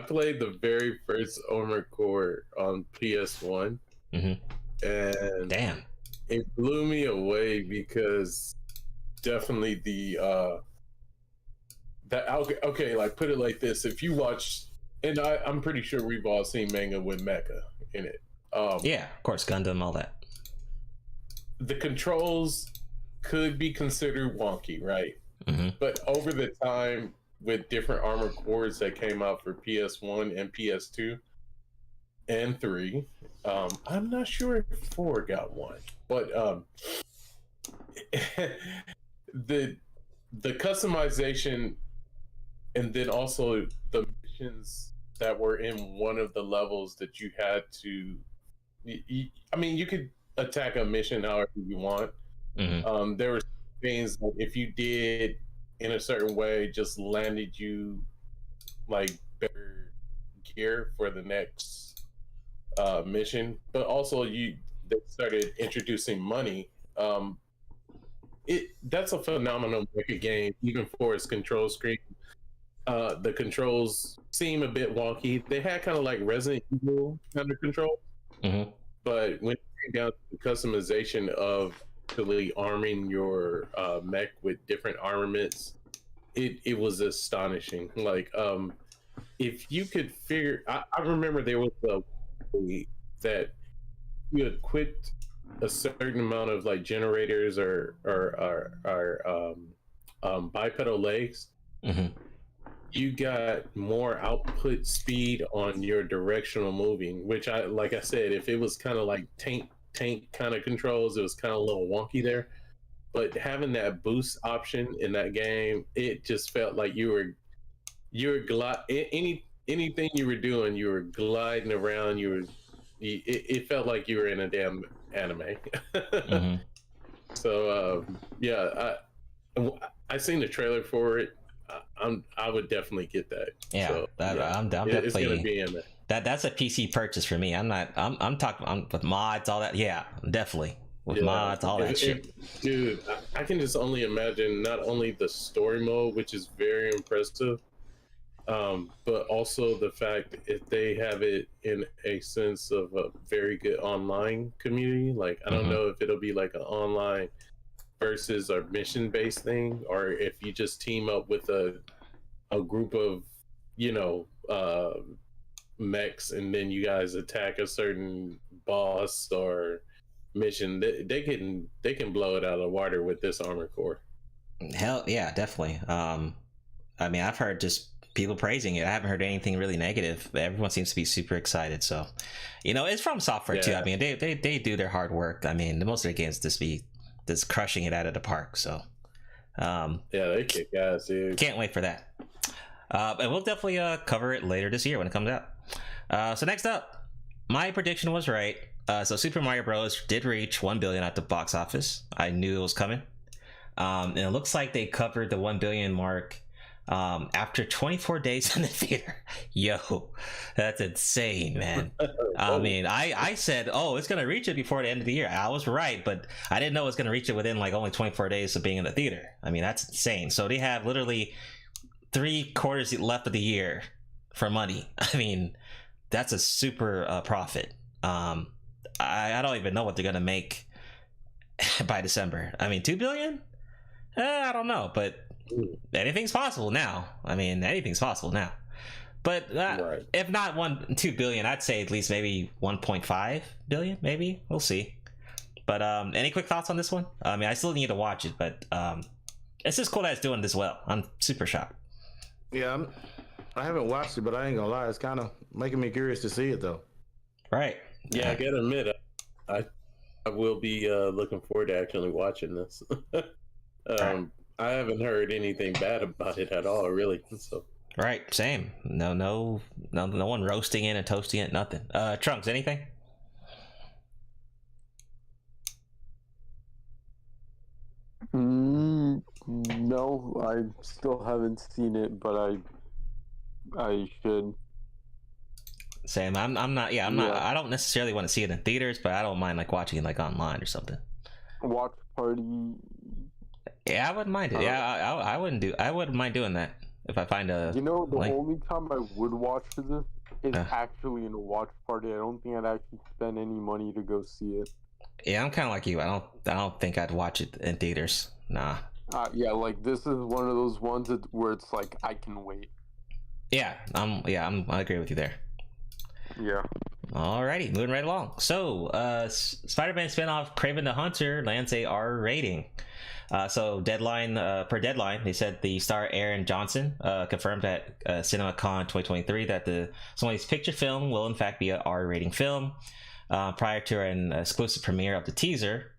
played the very first Armored Core on PS1. Mm-hmm. And damn, it blew me away because definitely like put it like this: if you watch, and I'm pretty sure we've all seen manga with mecha in it. Yeah, of course, Gundam, all that. The controls could be considered wonky, right? Mm-hmm. But over the time with different Armored Cores that came out for PS1 and PS2, and 3. I'm not sure if 4 got one, but the customization, and then also the missions that were in one of the levels that you had to. I mean, you could attack a mission however you want. There were things like if you did in a certain way, just landed you like better gear for the next mission. But also they started introducing money. That's a phenomenal mecha game, even for its control screen. The controls seem a bit wonky. They had kind of like Resident Evil under control, but when it came down to the customization of actually arming your mech with different armaments, it was astonishing. Like, if you could figure, I remember there was a way that you equipped a certain amount of like generators or bipedal legs. You got more output speed on your directional moving, which like I said, if it was kind of like tank kind of controls, it was kind of a little wonky there. But having that boost option in that game, it just felt like you were anything you were doing, you were gliding around. It felt like you were in a damn anime. So yeah, I seen the trailer for it. I would definitely get that. Yeah, so, I'm definitely. It's gonna be in there. That's a PC purchase for me. I'm talking with mods, all that. Yeah, definitely with mods, all that shit. Dude, I can just only imagine not only the story mode, which is very impressive, but also the fact if they have it in a sense of a very good online community. Like, I don't know if it'll be like an online versus a mission-based thing, or if you just team up with a group of, mechs, and then you guys attack a certain boss or mission. They can blow it out of the water with this armor core. Hell yeah, definitely. I mean, I've heard just people praising it. I haven't heard anything really negative, but everyone seems to be super excited. So, it's from software too. I mean, they do their hard work. I mean, most of their games just crushing it out of the park. So they kick ass, dude. Can't wait for that. And we'll definitely cover it later this year when it comes out. So next up, my prediction was right. So Super Mario Bros. Did reach 1 billion at the box office. I knew it was coming. And it looks like they covered the 1 billion mark after 24 days in the theater. Yo, that's insane, man. I mean, I said, it's gonna reach it before the end of the year. I was right, but I didn't know it was gonna reach it within like only 24 days of being in the theater. I mean, that's insane. So they have literally 3 quarters left of the year for money. I mean, that's a super profit. I don't even know what they're gonna make by December. I mean, 2 billion? I don't know, but anything's possible now. I mean, anything's possible now. But if not 2 billion, I'd say at least maybe 1.5 billion. Maybe we'll see. But any quick thoughts on this one? I mean, I still need to watch it, but it's just cool that it's doing this well. I'm super shocked. Yeah, I haven't watched it, but I ain't gonna lie, it's kind of making me curious to see it though. Right. Yeah, I gotta admit, I will be looking forward to actually watching this. I haven't heard anything bad about it at all, really. So. Right, same. No one roasting it and toasting it, nothing. Trunks, anything? No, I still haven't seen it, but I should. Same. I'm not. Yeah, I'm not. I don't necessarily want to see it in theaters, but I don't mind like watching it like online or something. Watch party. Yeah, I wouldn't mind it. I wouldn't mind doing that if I find a. The only time I would watch this is actually in a watch party. I don't think I'd actually spend any money to go see it. Yeah, I'm kind of like you. I don't think I'd watch it in theaters. Nah. Yeah, like this is one of those ones where it's like I can wait. Yeah, I agree with you there. Yeah. Alrighty, moving right along. So, Spider-Man spinoff Kraven the Hunter lands a R rating. So per Deadline, they said the star Aaron Johnson confirmed at CinemaCon 2023 that the Sony's picture film will in fact be an R rating film. Prior to an exclusive premiere of the teaser,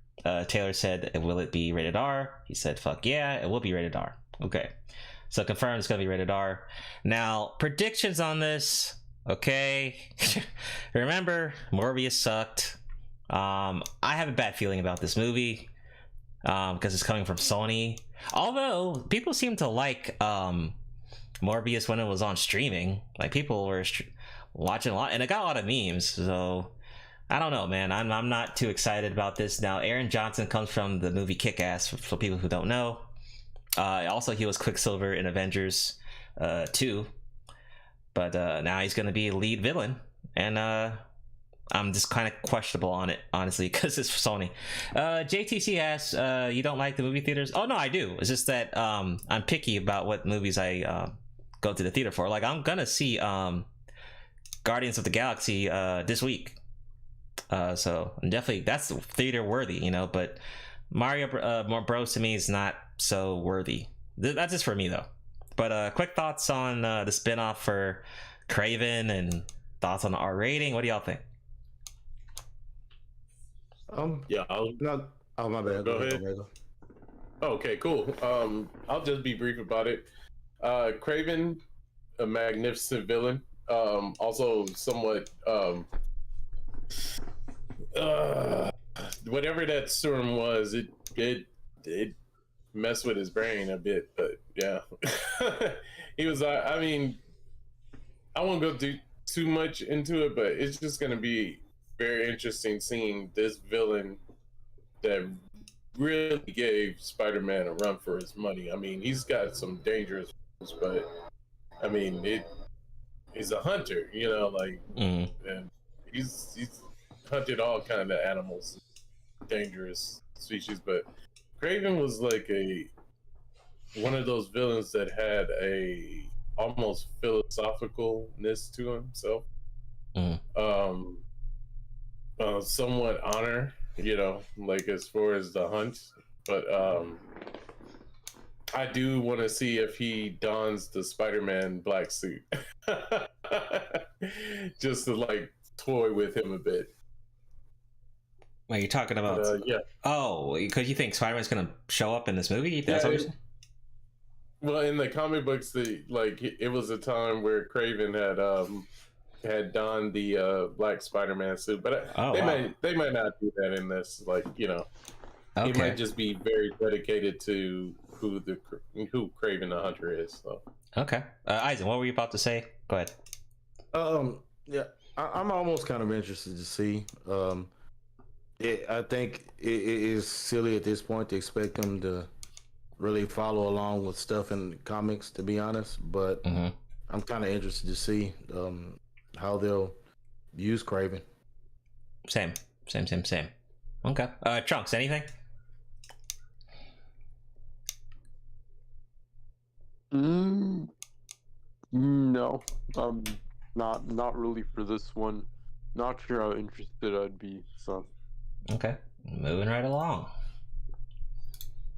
Taylor said, "Will it be rated R?" He said, "Fuck yeah, it will be rated R." Okay, so confirmed it's gonna be rated R. Now, predictions on this. Okay, remember Morbius sucked. I have a bad feeling about this movie because it's coming from Sony. Although people seem to like Morbius when it was on streaming, like people were watching a lot, and it got a lot of memes. So I don't know, man. I'm not too excited about this. Now, Aaron Johnson comes from the movie Kick-Ass. For people who don't know, also he was Quicksilver in Avengers 2. But now he's going to be a lead villain, and I'm just kind of questionable on it, honestly, because it's Sony. JTC asks, you don't like the movie theaters? Oh, no, I do. It's just that I'm picky about what movies I go to the theater for. Like, I'm going to see Guardians of the Galaxy this week. So definitely, that's theater worthy, you know, but Mario Bros. To me is not so worthy. That's just for me, though. But quick thoughts on the spinoff for Kraven and thoughts on the R rating. What do y'all think? Yeah, Oh, my bad. Go ahead. Okay, cool. I'll just be brief about it. Kraven, a magnificent villain. Also somewhat whatever that storm was, it messed with his brain a bit, but yeah. He was I mean, I won't go too much into it, but it's just gonna be very interesting seeing this villain that really gave Spider-Man a run for his money. I mean, he's got some dangerous moves, but I mean, he's a hunter, you know, like, and he's hunted all kind of animals, dangerous species, but Kraven was like one of those villains that had a almost philosophicalness to himself. Somewhat honor, you know, like as far as the hunt, but I do want to see if he dons the Spider-Man black suit just to like toy with him a bit. Well, you're talking about yeah. Oh, because you think Spider-Man's gonna show up in this movie? That's what you're saying? Well, in the comic books, it was a time where Kraven had donned the black Spider-Man suit, but they might not do that in this. Like, you know, he might just be very dedicated to who Kraven the Hunter is. So. Okay, Eisen, what were you about to say? Go ahead. Yeah, I'm almost kind of interested to see. I think it is silly at this point to expect them to really follow along with stuff in the comics, to be honest. But I'm kind of interested to see how they'll use Kraven. Same. Okay. Trunks, anything? No. Not really for this one. Not sure how interested I'd be, so. Okay, moving right along.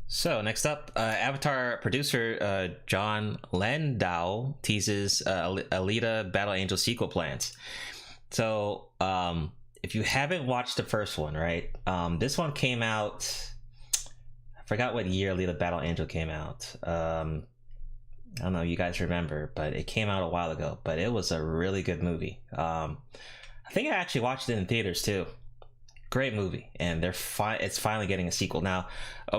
So next up, Avatar producer John Landau teases Alita Battle Angel sequel plans. So if you haven't watched the first one, right? This one came out, I forgot what year Alita Battle Angel came out. I don't know if you guys remember, but it came out a while ago, but it was a really good movie. I think I actually watched it in theaters too. Great movie, and it's finally getting a sequel. Now,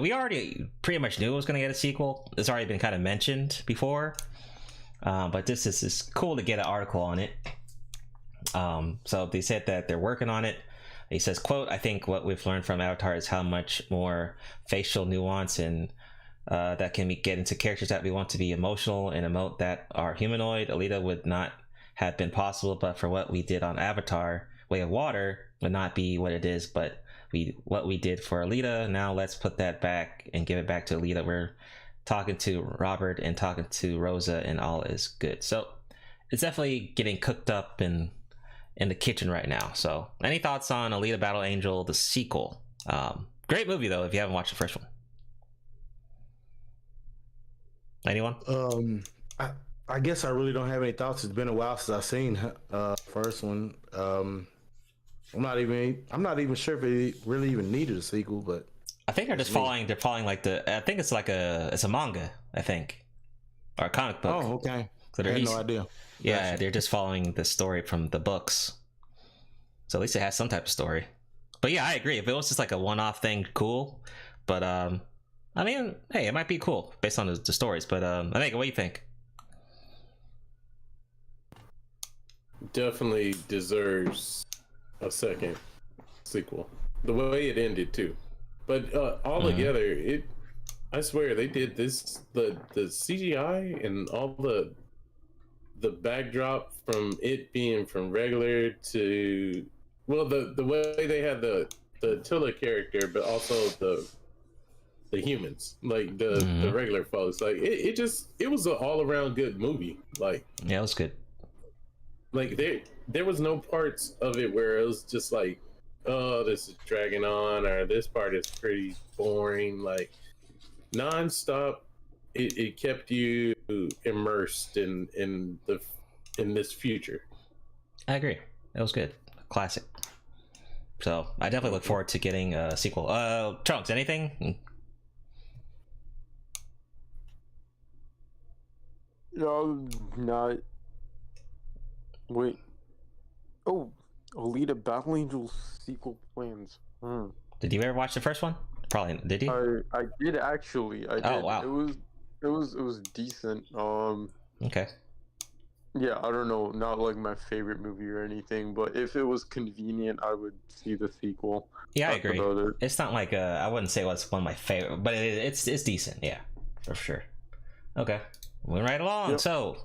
we already pretty much knew it was going to get a sequel. It's already been kind of mentioned before, but this is cool to get an article on it. So they said that they're working on it. He says, quote, "I think what we've learned from Avatar is how much more facial nuance and that can get into characters that we want to be emotional and emote that are humanoid. Alita would not have been possible, but for what we did on Avatar, Way of Water would not be what it is, but what we did for Alita, now let's put that back and give it back to Alita. We're talking to Robert and talking to Rosa, and all is good." So it's definitely getting cooked up and in the kitchen right now. So, any thoughts on Alita Battle Angel, the sequel? Great movie though, if you haven't watched the first one. Anyone? I guess I really don't have any thoughts. It's been a while since I've seen first one. I'm not even sure if it really even needed a sequel, but I think they're just following. They're following like I think it's like it's a manga, I think, or a comic book. Oh, okay. So I had no idea. Yeah, Gotcha. they're just following the story from the books. So at least it has some type of story. But yeah, I agree. If it was just like a one-off thing, cool. But I mean, hey, it might be cool based on the stories. But I think, what do you think? Definitely deserves a second sequel. The way it ended too. But all together, I swear they did this. The CGI and all the backdrop from it being from regular to the way they had the Attila character, but also the humans, like the regular folks. Like it was an all around good movie. Like, yeah, it was good. Like there was no parts of it where it was just like, oh, this is dragging on, or this part is pretty boring. Like nonstop, it kept you immersed in this future. I agree. It was good. Classic. So I definitely look forward to getting a sequel. Trunks, anything? No, not. Wait. Oh, Alita Battle Angel sequel plans. Did you ever watch the first one? Probably. Did you? I did actually. I did. Oh wow. It was decent. Okay. Yeah, I don't know, not like my favorite movie or anything, but if it was convenient, I would see the sequel. Yeah, I agree. It's not like I wouldn't say it's one of my favorite, but it's decent. Yeah, for sure. Okay, moving right along. Yep. So,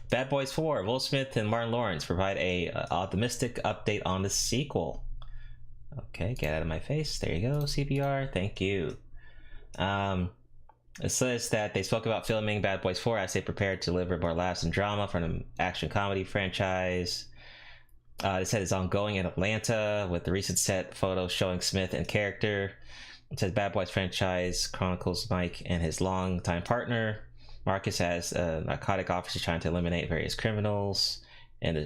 Bad Boys 4, Will Smith and Martin Lawrence provide a optimistic update on the sequel. Okay, get out of my face. There you go, CPR. Thank you. It says that they spoke about filming Bad Boys 4 as they prepared to deliver more laughs and drama from an action comedy franchise. They said it's ongoing in Atlanta with the recent set photos showing Smith in character. It says Bad Boys franchise chronicles Mike and his longtime partner Marcus as a narcotic officer trying to eliminate various criminals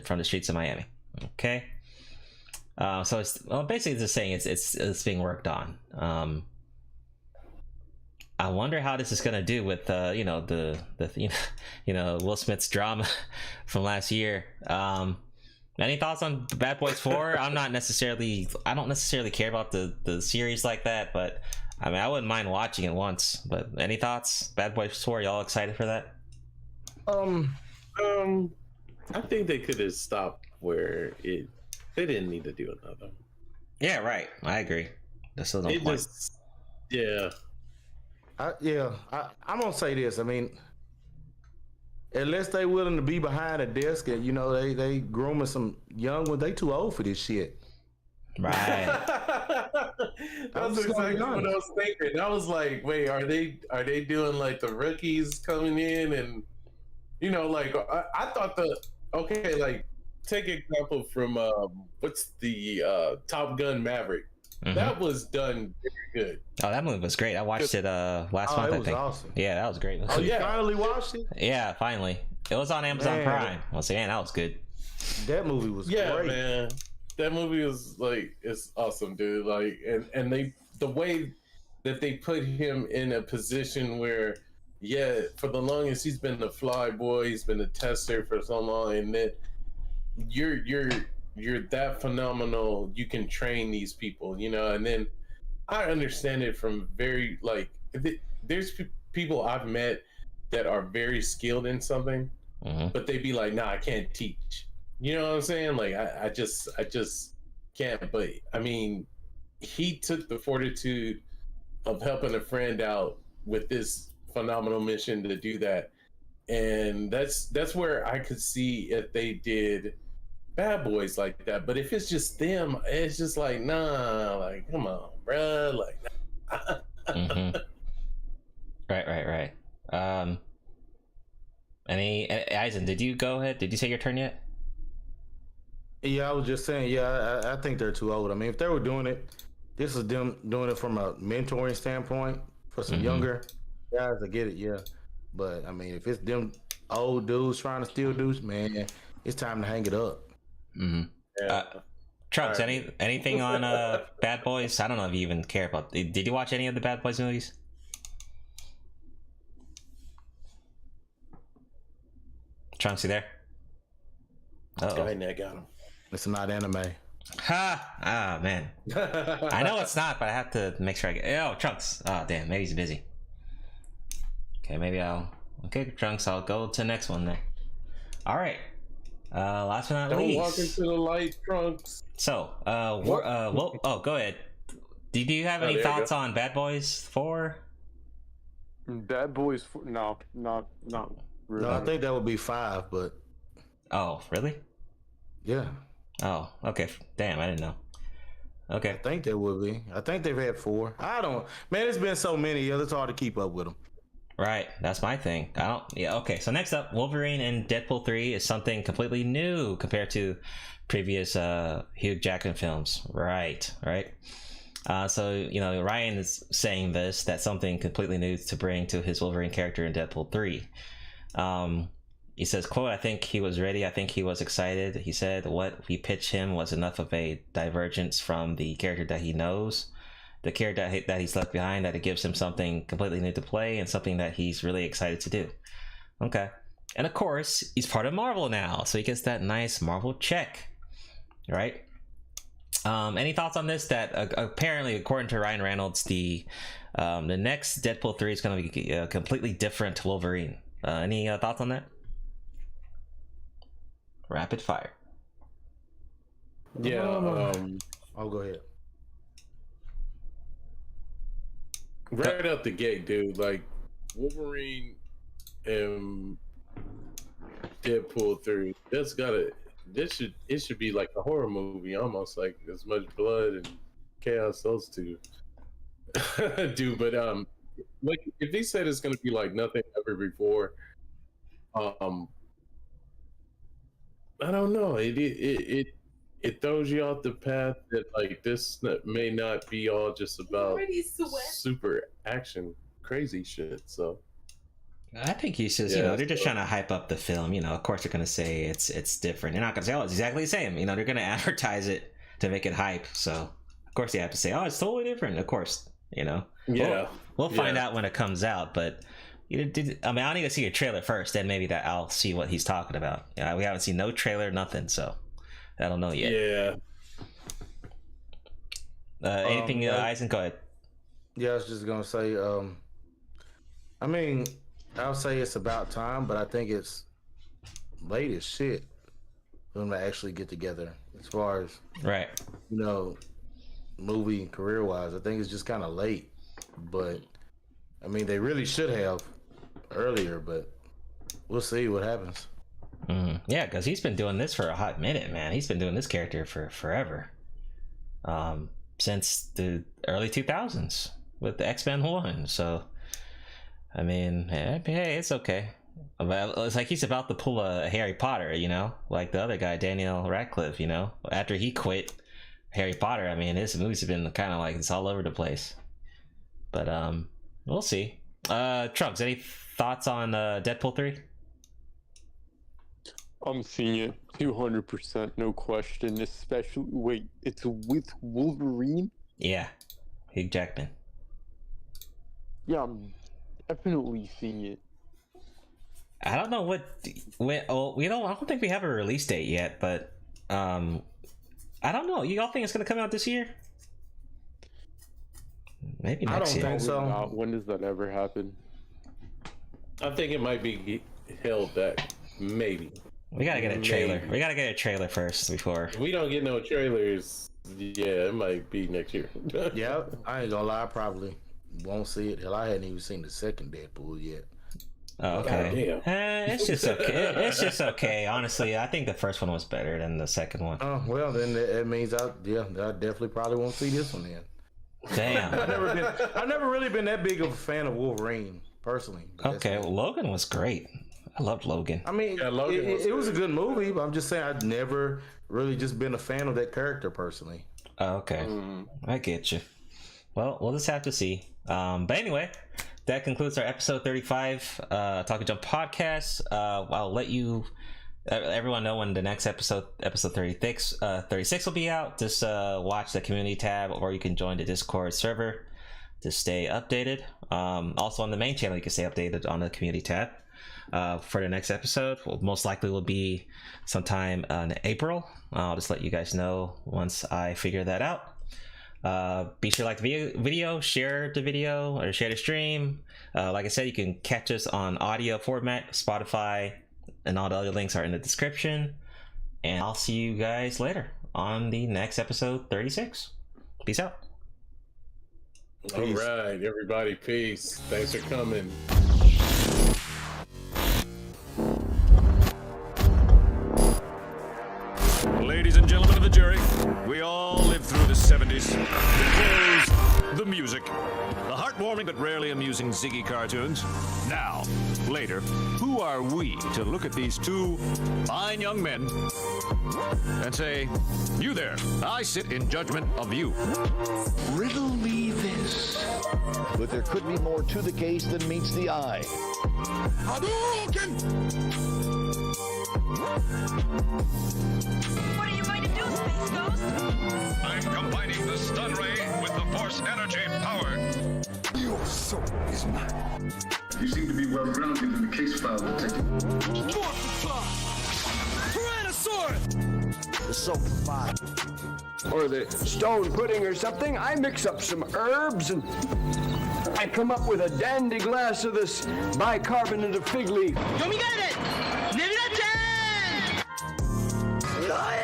from the streets of Miami. Okay. So it's basically just saying it's being worked on. I wonder how this is gonna do with the Will Smith's drama from last year. Any thoughts on Bad Boys 4? I don't necessarily care about the series like that, but I mean I wouldn't mind watching it once. But any thoughts? Bad Boys 4, y'all excited for that? I think they could have stopped where they didn't need to do another. Yeah, right. I agree. That's no point. I'm gonna say this. I mean, unless they willing to be behind a desk and they grooming some young ones, they too old for this shit. Right. That's exactly what I was thinking. I was like, wait, are they doing like the rookies coming in and like I thought like take an example from what's the Top Gun Maverick. Mm-hmm. That was done very good. Oh, that movie was great. I watched it last month. It was awesome. Yeah, that was great. Oh, you finally watched it? Yeah, finally. It was on Amazon Prime. I was like, man, that was good. That movie was great. Man. That movie was like, it's awesome, dude. Like, and the way that they put him in a position where, for the longest he's been the fly boy, he's been a tester for so long, and then you're that phenomenal, you can train these people, and then I understand it from very there's people I've met that are very skilled in something, but they be like, nah, I can't teach, you know what I'm saying? Like I just can't. But I mean, he took the fortitude of helping a friend out with this phenomenal mission to do that, and that's where I could see if they did Bad Boys like that. But if it's just them, it's just like, nah, like, come on, bruh, like, nah. Right. Any Eisen, did you go ahead? Did you say your turn yet? Yeah, I was just saying. Yeah, I think they're too old. I mean, if they were doing it, this is them doing it from a mentoring standpoint for some younger guys. I get it, yeah. But I mean, if it's them old dudes trying to steal dudes, man, it's time to hang it up. Yeah. Trunks, anything on Bad Boys? I don't know if you even care about. Did you watch any of the Bad Boys movies? Trunks, you there? Uh-oh. I got him. It's not anime. Ha! Ah, man. I know it's not, but I have to make sure I get. Oh, Trunks. Oh, damn. Maybe he's busy. Okay, maybe I'll. Okay, Trunks. I'll go to the next one then. All right. Last but not Don't least. walk into the light, Trunks. So, well, oh, go ahead. Do you have any thoughts on Bad Boys 4? Bad Boys 4? No, not really. No, I think that would be 5, but. Oh, really? Yeah. Oh, okay. Damn, I didn't know. Okay. I think there would be. I think they've had 4. I don't. Man, it's been so many. It's hard to keep up with them. Right, that's my thing. I don't. Yeah, okay. So next up, Wolverine in Deadpool 3 is something completely new compared to previous Hugh Jackman films. Right. So Ryan is saying that something completely new to bring to his Wolverine character in Deadpool 3. He says, quote, "I think he was ready. I think he was excited." He said, "What we pitched him was enough of a divergence from the character that he knows. The character that he's left behind, that it gives him something completely new to play and something that he's really excited to do." Okay. And of course, he's part of Marvel now, so he gets that nice Marvel check, right? Any thoughts on this? That apparently, according to Ryan Reynolds, the next Deadpool 3 is going to be a completely different Wolverine. Any thoughts on that? Rapid fire. Yeah. I'll go ahead. Right out the gate, dude. Like Wolverine and Deadpool 3. It should be like a horror movie, almost like as much blood and chaos those two do. But like if they said it's gonna be like nothing ever before, I don't know. It throws you off the path that like this may not be all just about super action crazy shit. So I think he's just they're just trying to hype up the film. Of course they're gonna say it's different. They're not gonna say, oh, it's exactly the same. They're gonna advertise it to make it hype. So of course they have to say, oh, it's totally different. Of course, we'll find out when it comes out. But I don't need to see a trailer first, then maybe that I'll see what he's talking about. We haven't seen no trailer, nothing, so I don't know yet. Yeah. Anything, Eisen? Go ahead. Yeah, I was just gonna say. I mean, I'll say it's about time, but I think it's late as shit for them to actually get together. As far as movie career wise, I think it's just kind of late. But I mean, they really should have earlier, but we'll see what happens. Yeah, because he's been doing this for a hot minute, man. He's been doing this character for forever, since the early 2000s with the X-Men 1. So I mean, hey, it's okay. It's like he's about to pull a Harry Potter, like the other guy, Daniel Radcliffe. After he quit Harry Potter, I mean, his movies have been kind of like it's all over the place. But we'll see. Trunks, any thoughts on Deadpool 3? I'm seeing it 200%, no question. Especially, wait, it's with Wolverine? Yeah, Hugh Jackman. Yeah, I'm definitely seeing it. I don't know I don't think we have a release date yet, but I don't know. You all think it's gonna come out this year? Maybe next year. I don't think so. When does that ever happen? I think it might be held back. Maybe. We gotta get a trailer. We gotta get a trailer first before. If we don't get no trailers, yeah, it might be next year. Yeah, I ain't gonna lie, I probably won't see it. Hell, I hadn't even seen the second Deadpool yet. Oh, okay. It's just okay. It's just okay. Honestly, I think the first one was better than the second one. Oh, well, then it means I definitely probably won't see this one then. Damn. I've never really been that big of a fan of Wolverine, personally. Okay, well, Logan was great. I loved Logan. I mean, it was a good movie, but I'm just saying I'd never really just been a fan of that character personally. Okay, I get you. Well, we'll just have to see. But anyway, that concludes our episode 35 Talk Jump podcast. I'll let you everyone know when the next episode 36 will be out. Just watch the community tab, or you can join the Discord server to stay updated. Also on the main channel, you can stay updated on the community tab. For the next episode, most likely will be sometime in April. I'll just let you guys know once I figure that out. Be sure to like the video, share the video, or share the stream. Like I said, you can catch us on audio format, Spotify, and all the other links are in the description. And I'll see you guys later on the next episode 36. Peace out. All right, everybody, peace. Thanks for coming. Ladies and gentlemen of the jury, we all lived through the 70s. The clothes, the music, the heartwarming but rarely amusing Ziggy cartoons. Now, later, who are we to look at these two fine young men and say, you there, I sit in judgment of you. Riddle me this. But there could be more to the case than meets the eye. Hadouken! What are you going to do, Space Ghost? I'm combining the stun ray with the force energy power. Your soul is mine. You seem to be well grounded in the case file, Detective. The SoulProviderZ. Or the stone pudding or something. I mix up some herbs and I come up with a dandy glass of this bicarbonate of fig leaf. Lion!